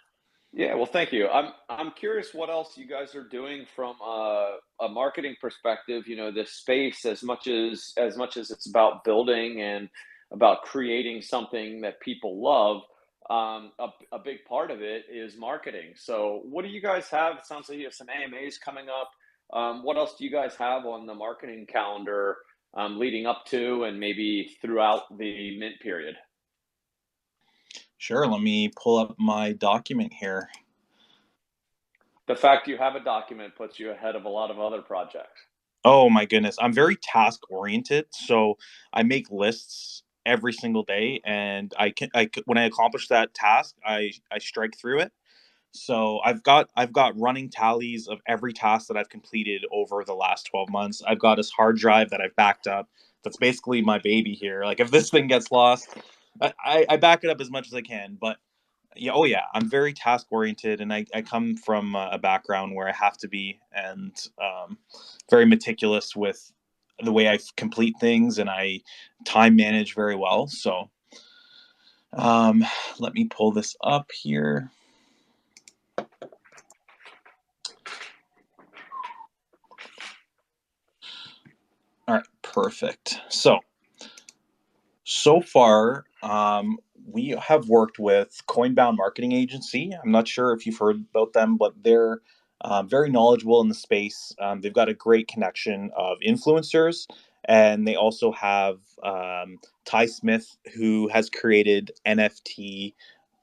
Yeah, well, thank you. I'm curious what else you guys are doing from a marketing perspective. This space, as much as it's about building and about creating something that people love, a big part of it is marketing. So, what do you guys have? It sounds like you have some AMAs coming up. What else do you guys have on the marketing calendar leading up to and maybe throughout the mint period? Sure, let me pull up my document here. The fact you have a document puts you ahead of a lot of other projects. Oh my goodness. I'm very task oriented, so I make lists every single day, and when I accomplish that task, I strike through it. So I've got running tallies of every task that I've completed over the last 12 months. I've got this hard drive that I've backed up. That's basically my baby here. Like if this thing gets lost, I back it up as much as I can. But yeah, oh yeah, I'm very task oriented, and I come from a background where I have to be, and very meticulous with the way I complete things, and I time manage very well. So um, let me pull this up here. All right, perfect. So far, we have worked with Coinbound Marketing Agency. I'm not sure if you've heard about them, but they're very knowledgeable in the space. They've got a great connection of influencers, and they also have Ty Smith, who has created NFT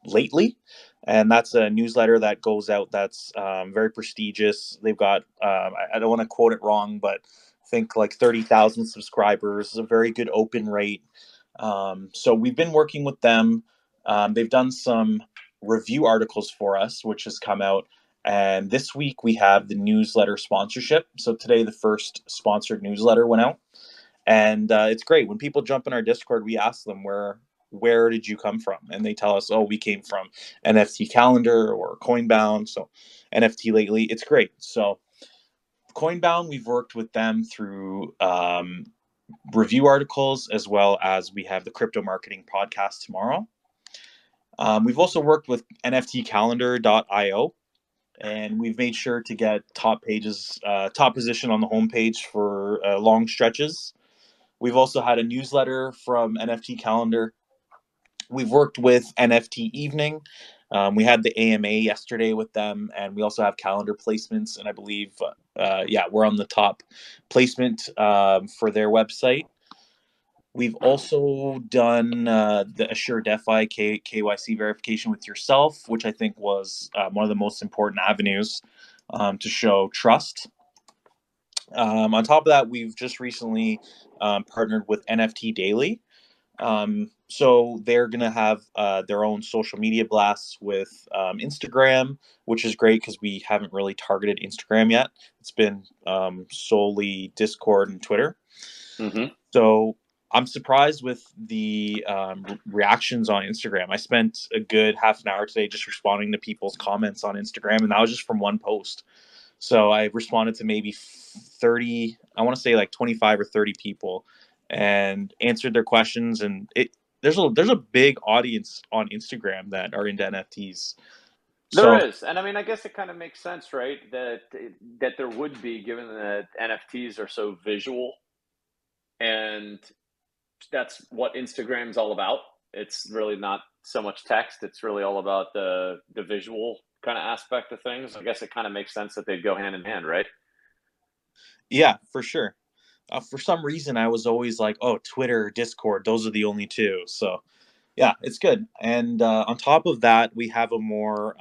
lately, and that's a newsletter that goes out that's very prestigious. They've got I don't want to quote it wrong, but I think like 30,000 subscribers, a very good open rate. So we've been working with them. They've done some review articles for us, which has come out. And this week we have the newsletter sponsorship. So today the first sponsored newsletter went out, and it's great when people jump in our Discord. We ask them where did you come from, and they tell us, oh, we came from NFT Calendar or Coinbound. So NFT lately, it's great. So Coinbound, we've worked with them through review articles, as well as we have the crypto marketing podcast tomorrow. We've also worked with nftcalendar.io, and we've made sure to get top position on the homepage for long stretches. We've also had a newsletter from NFT Calendar. We've worked with NFT Evening. We had the AMA yesterday with them, and we also have calendar placements. And I believe, we're on the top placement for their website. We've also done the Assure Defi KYC verification with yourself, which I think was one of the most important avenues to show trust. On top of that, we've just recently partnered with NFT Daily. So they're going to have their own social media blasts with Instagram, which is great because we haven't really targeted Instagram yet. It's been solely Discord and Twitter. Mm-hmm. So I'm surprised with the reactions on Instagram. I spent a good half an hour today just responding to people's comments on Instagram, and that was just from one post. So I responded to maybe 30, I want to say like 25 or 30 people, and answered their questions. And there's a big audience on Instagram that are into NFTs. There So is, and I mean, I guess it kind of makes sense, right? That there would be, given that NFTs are so visual, and that's what Instagram's all about. It's really not so much text; it's really all about the visual kind of aspect of things. I guess it kind of makes sense that they'd go hand in hand, right? yeah, for sure. For some reason, I was always like, oh, Twitter, Discord, those are the only two. So yeah, it's good. And on top of that, we have a more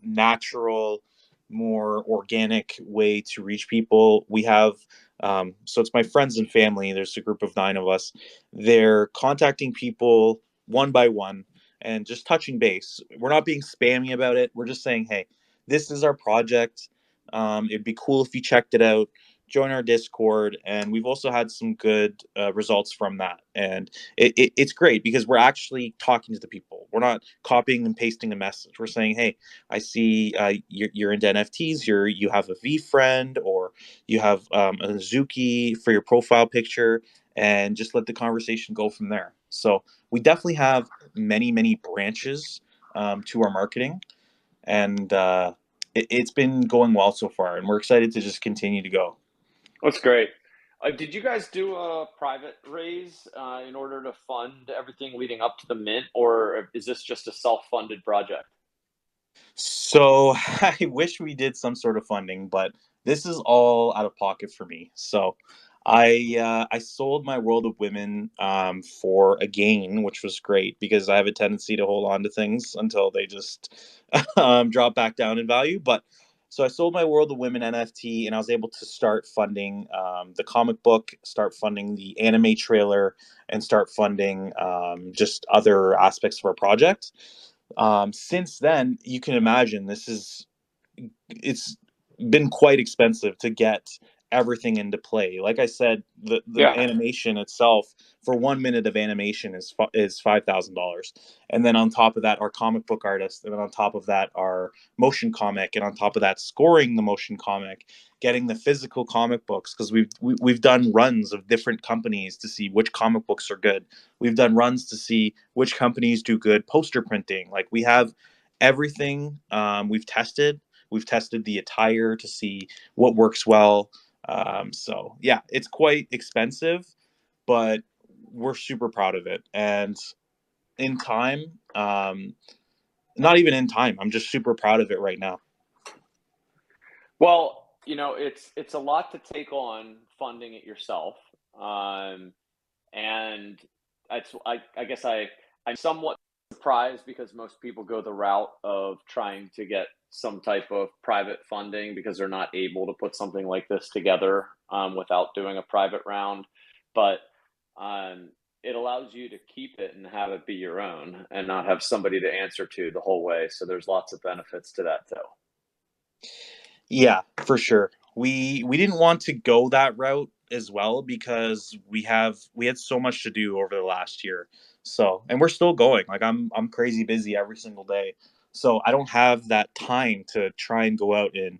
natural, more organic way to reach people. We have, so it's my friends and family. There's a group of 9 of us. They're contacting people one by one and just touching base. We're not being spammy about it. We're just saying, hey, this is our project. It'd be cool if you checked it out. Join our Discord. And we've also had some good results from that. And it's great because we're actually talking to the people. We're not copying and pasting a message. We're saying, "Hey, I see you're into NFTs. You have a V friend, or you have a Zuki for your profile picture," and just let the conversation go from there. So we definitely have many branches to our marketing, and it's been going well so far. And we're excited to just continue to go. That's great. Did you guys do a private raise in order to fund everything leading up to the mint, or is this just a self-funded project? So I wish we did some sort of funding, but this is all out of pocket for me. So I sold my World of Women for a gain, which was great because I have a tendency to hold on to things until they just drop back down in value. But so I sold my World of Women NFT, and I was able to start funding the comic book, start funding the anime trailer, and start funding just other aspects of our project. Since then, you can imagine it's been quite expensive to get everything into play. Like I said, the Yeah. animation itself for 1 minute of animation is $5,000, and then on top of that, our comic book artist, and then on top of that, our motion comic, and on top of that, scoring the motion comic, getting the physical comic books because we've done runs of different companies to see which comic books are good. We've done runs to see which companies do good poster printing. Like we have everything. We've tested the attire to see what works well. So yeah, it's quite expensive, but we're super proud of it. And in time, not even in time, I'm just super proud of it right now. Well, it's a lot to take on funding it yourself, and I guess I'm somewhat surprised because most people go the route of trying to get some type of private funding because they're not able to put something like this together without doing a private round. But it allows you to keep it and have it be your own and not have somebody to answer to the whole way. So there's lots of benefits to that too. Yeah, for sure. We didn't want to go that route as well because we had so much to do over the last year. So, and we're still going. Like I'm crazy busy every single day. So, I don't have that time to try and go out and,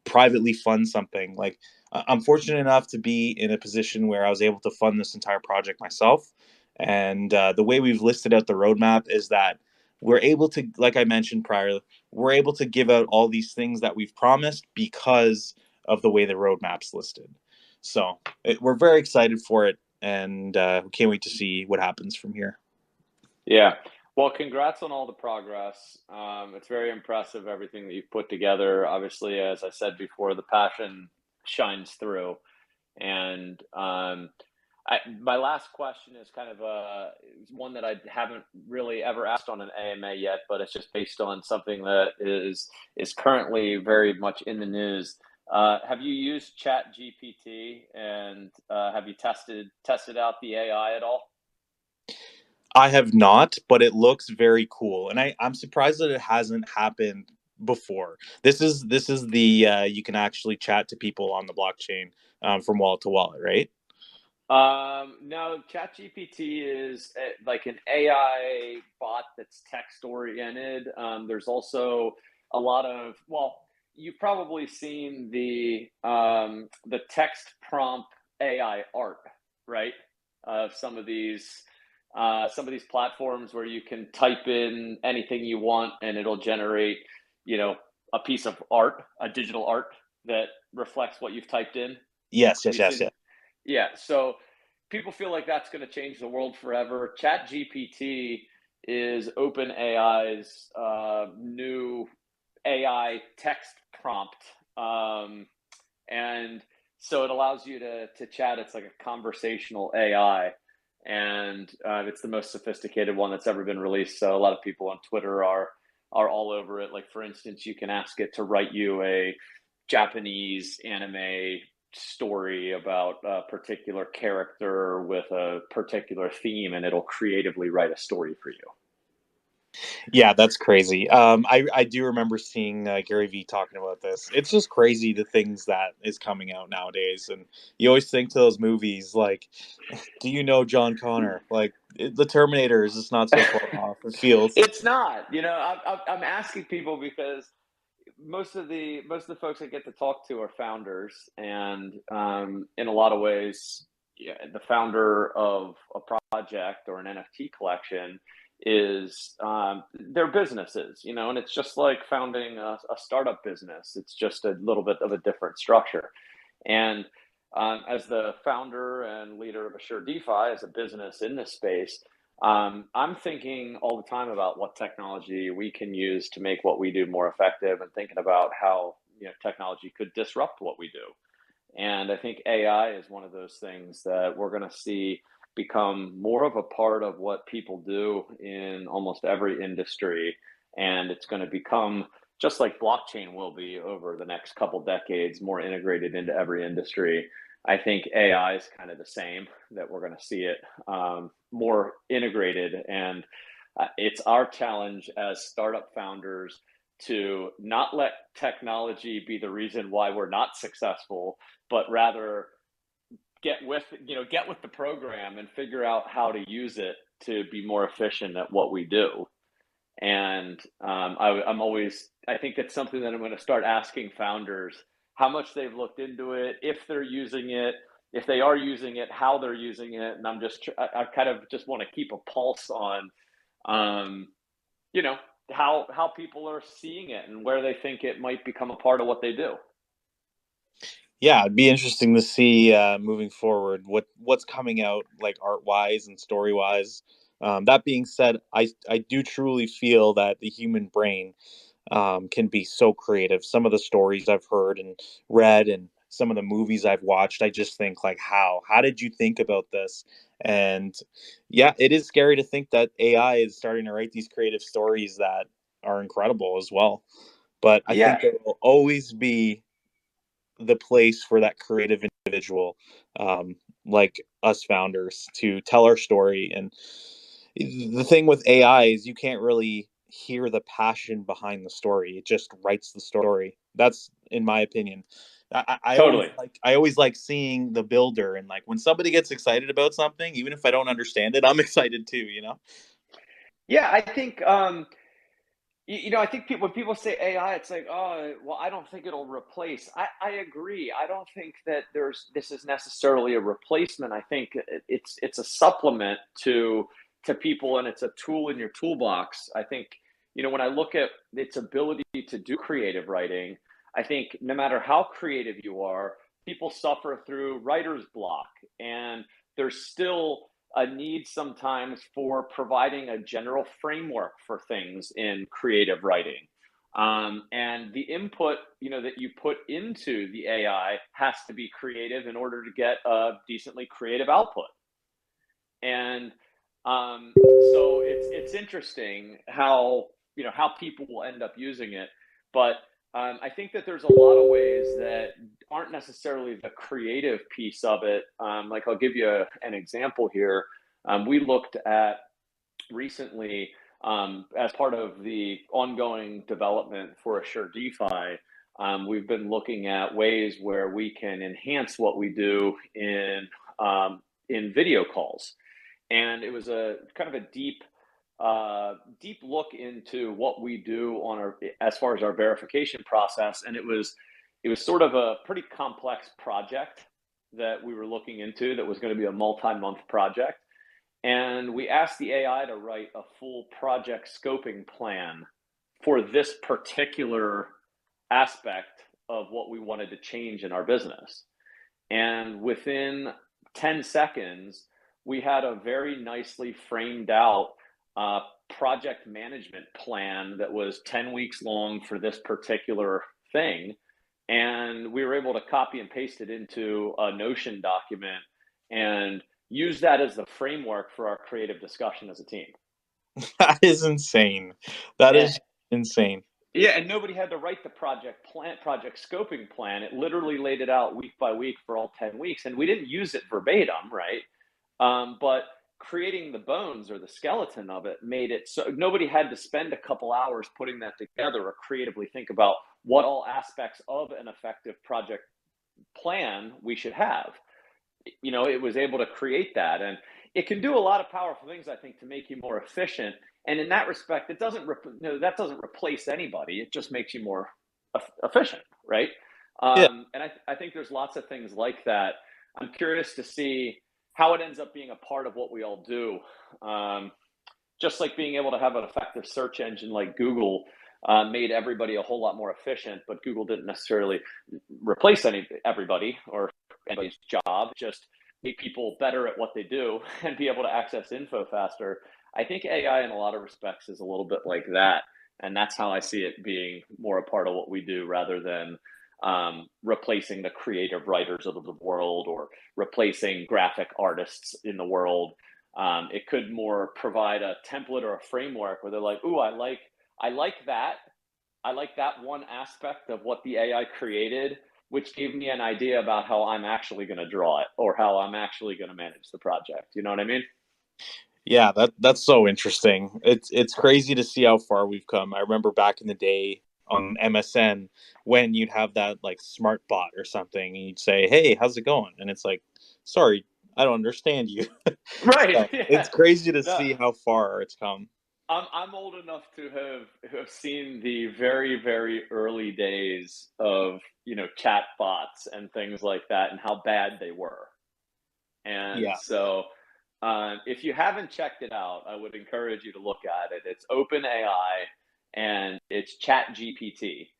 privately fund something. Like I'm fortunate enough to be in a position where I was able to fund this entire project myself. And the way we've listed out the roadmap is that we're able to, like I mentioned prior, we're able to give out all these things that we've promised because of the way the roadmap's listed. So we're very excited for it, and we can't wait to see what happens from here. Yeah. Well, congrats on all the progress. It's very impressive everything that you've put together. Obviously, as I said before, the passion shines through. And my last question is kind of one that I haven't really ever asked on an AMA yet, but it's just based on something that is currently very much in the news. Have you used Chat GPT, and have you tested out the AI at all? I have not, but it looks very cool, and I'm surprised that it hasn't happened before. This is the you can actually chat to people on the blockchain from wallet to wallet, right? No, ChatGPT is like an AI bot that's text oriented. There's also a lot of, well, you've probably seen the text prompt AI art, right? Some of these platforms where you can type in anything you want and it'll generate, you know, a piece of art, a digital art that reflects what you've typed in. Yes, Have yes, you yes, seen? yes. Yeah, so people feel like that's going to change the world forever. ChatGPT is OpenAI's new AI text prompt, and so it allows you to chat. It's like a conversational AI, and it's the most sophisticated one that's ever been released. So a lot of people on Twitter are all over it. Like for instance, you can ask it to write you a Japanese anime story about a particular character with a particular theme, and it'll creatively write a story for you. Yeah, that's crazy. I do remember seeing Gary Vee talking about this. It's just crazy the things that is coming out nowadays, and you always think to those movies like, do you know John Connor? Like the Terminator is just not so far off. It feels. It's not, I'm asking people because most of the folks I get to talk to are founders, and in a lot of ways, yeah, the founder of a project or an NFT collection is their businesses, and it's just like founding a startup business. It's just a little bit of a different structure. And as the founder and leader of Assure DeFi, as a business in this space, I'm thinking all the time about what technology we can use to make what we do more effective, and thinking about how technology could disrupt what we do. And I think AI is one of those things that we're going to see become more of a part of what people do in almost every industry. And it's going to become, just like blockchain will be over the next couple decades, more integrated into every industry. I think AI is kind of the same, that we're going to see it more integrated. And it's our challenge as startup founders to not let technology be the reason why we're not successful, but rather get with the program and figure out how to use it to be more efficient at what we do. And I think that's something that I'm going to start asking founders how much they've looked into it, if they're using it, if they are using it, how they're using it. And I kind of just want to keep a pulse on, um, you know, how people are seeing it and where they think it might become a part of what they do. Yeah, it'd be interesting to see moving forward what's coming out like art wise and story wise. That being said, I do truly feel that the human brain can be so creative. Some of the stories I've heard and read, and some of the movies I've watched, I just think like, how did you think about this? And yeah, it is scary to think that AI is starting to write these creative stories that are incredible as well. But I Yeah, think there will always be the place for that creative individual, um, like us founders, to tell our story. And the thing with AI is you can't really hear the passion behind the story. It just writes the story. That's in my opinion. totally. I always like seeing the builder, and like when somebody gets excited about something, even if I don't understand it, I'm excited too. Yeah, I think I think when people say AI, it's like, oh, well, I don't think it'll replace. I agree. I don't think that this is necessarily a replacement. I think it's a supplement to people, and it's a tool in your toolbox. I think, when I look at its ability to do creative writing, I think no matter how creative you are, people suffer through writer's block, and there's still a need sometimes for providing a general framework for things in creative writing. And the input, that you put into the AI has to be creative in order to get a decently creative output. And so it's interesting how people will end up using it, but I think that there's a lot of ways that aren't necessarily the creative piece of it. Like I'll give you an example here. We looked at recently, as part of the ongoing development for Assure DeFi. We've been looking at ways where we can enhance what we do in in video calls, and it was a kind of a deep look into what we do on our as far as our verification process, and it was sort of a pretty complex project that we were looking into that was going to be a multi-month project. And we asked the AI to write a full project scoping plan for this particular aspect of what we wanted to change in our business. And within 10 seconds, we had a very nicely framed out project management plan that was 10 weeks long for this particular thing. And we were able to copy and paste it into a Notion document and use that as the framework for our creative discussion as a team. That is insane. That is insane. Yeah, and nobody had to write the project scoping plan. It literally laid it out week by week for all 10 weeks. And we didn't use it verbatim, right? But creating the bones or the skeleton of it made it so nobody had to spend a couple hours putting that together or creatively think about what all aspects of an effective project plan we should have. It was able to create that, and it can do a lot of powerful things, I think, to make you more efficient. And in that respect, that doesn't replace anybody. It just makes you more efficient, right? Yeah. And I think there's lots of things like that. I'm curious to see how it ends up being a part of what we all do. Just like being able to have an effective search engine like Google made everybody a whole lot more efficient, but Google didn't necessarily replace everybody or anybody's job, just make people better at what they do and be able to access info faster. I think AI in a lot of respects is a little bit like that. And that's how I see it being more a part of what we do rather than replacing the creative writers of the world or replacing graphic artists in the world. It could more provide a template or a framework where they're like, ooh, I like that. I like that one aspect of what the AI created, which gave me an idea about how I'm actually going to draw it or how I'm actually going to manage the project. You know what I mean? Yeah, that's so interesting. It's crazy to see how far we've come. I remember back in the day on MSN when you'd have that like smart bot or something and you'd say, "Hey, how's it going?" And it's like, "Sorry, I don't understand you." Right. So, Yeah. it's crazy to No, see how far it's come. I'm old enough to have seen the very, very early days of, chat bots and things like that and how bad they were. And Yeah. so if you haven't checked it out, I would encourage you to look at it. It's OpenAI and it's Chat GPT.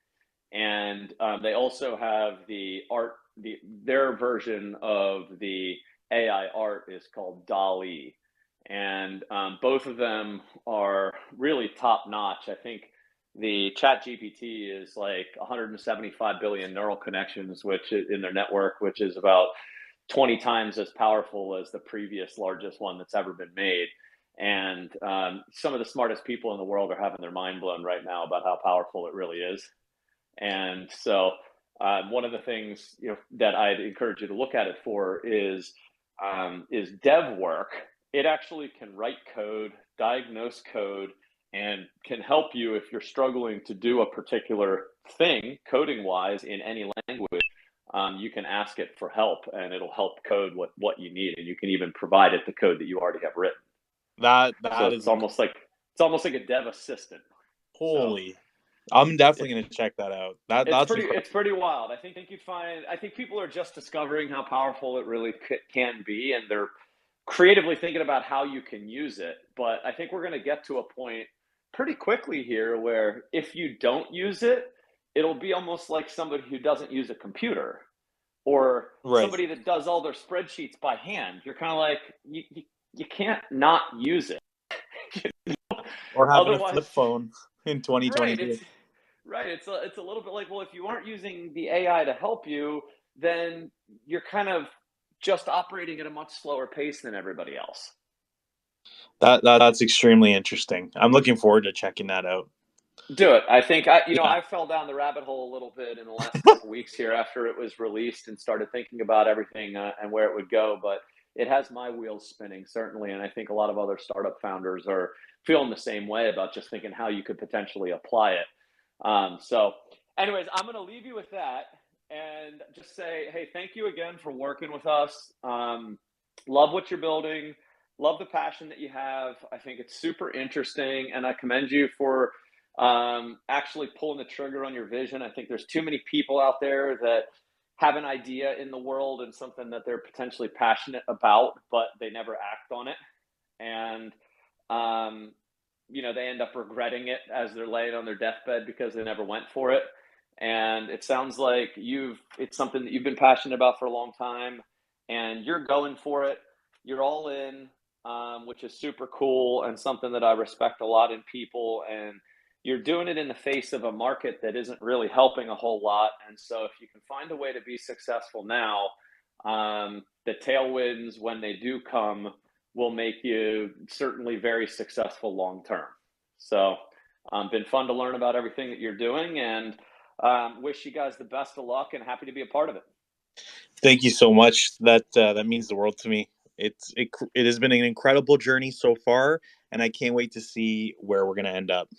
And they also have their version of the AI art is called DALL-E. And both of them are really top notch. I think the Chat GPT is like 175 billion neural connections, which in their network, which is about 20 times as powerful as the previous largest one that's ever been made. And some of the smartest people in the world are having their mind blown right now about how powerful it really is. And so one of the things that I'd encourage you to look at it for is dev work. It actually can write code, diagnose code, and can help you if you're struggling to do a particular thing coding wise in any language. You can ask it for help and it'll help code what you need, and you can even provide it the code that you already have written. That So is it's almost like a dev assistant. holy. I'm definitely going to check that out. That's incredible. It's pretty wild. I think people are just discovering how powerful it really can be, and they're creatively thinking about how you can use it. But I think we're going to get to a point pretty quickly here where if you don't use it, it'll be almost like somebody who doesn't use a computer or Right. somebody that does all their spreadsheets by hand. You're kind of like, you can't not use it. Or having a flip phone in 2020. Right. It's a little bit like, well, if you aren't using the AI to help you, then you're kind of just operating at a much slower pace than everybody else. That's extremely interesting. I'm looking forward to checking that out. Do it. I think I fell down the rabbit hole a little bit in the last couple weeks here after it was released and started thinking about everything and where it would go. But it has my wheels spinning, certainly. And I think a lot of other startup founders are feeling the same way about just thinking how you could potentially apply it. So anyways, I'm going to leave you with that and just say, hey, thank you again for working with us. love what you're building, love the passion that you have. I think it's super interesting, and I commend you for actually pulling the trigger on your vision. I think there's too many people out there that have an idea in the world and something that they're potentially passionate about, but they never act on it. And they end up regretting it as they're laying on their deathbed because they never went for it. And it sounds like it's something that you've been passionate about for a long time, and you're going for it. You're all in, which is super cool and something that I respect a lot in people. And you're doing it in the face of a market that isn't really helping a whole lot. And so if you can find a way to be successful now, the tailwinds, when they do come, will make you certainly very successful long term. So been fun to learn about everything that you're doing, and wish you guys the best of luck, and happy to be a part of it. Thank you so much. That means the world to me. It has been an incredible journey so far, and I can't wait to see where we're going to end up.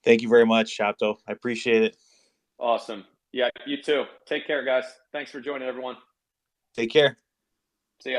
Thank you very much, Chapto. I appreciate it. Awesome. Yeah, you too. Take care, guys. Thanks for joining, everyone. Take care. See ya.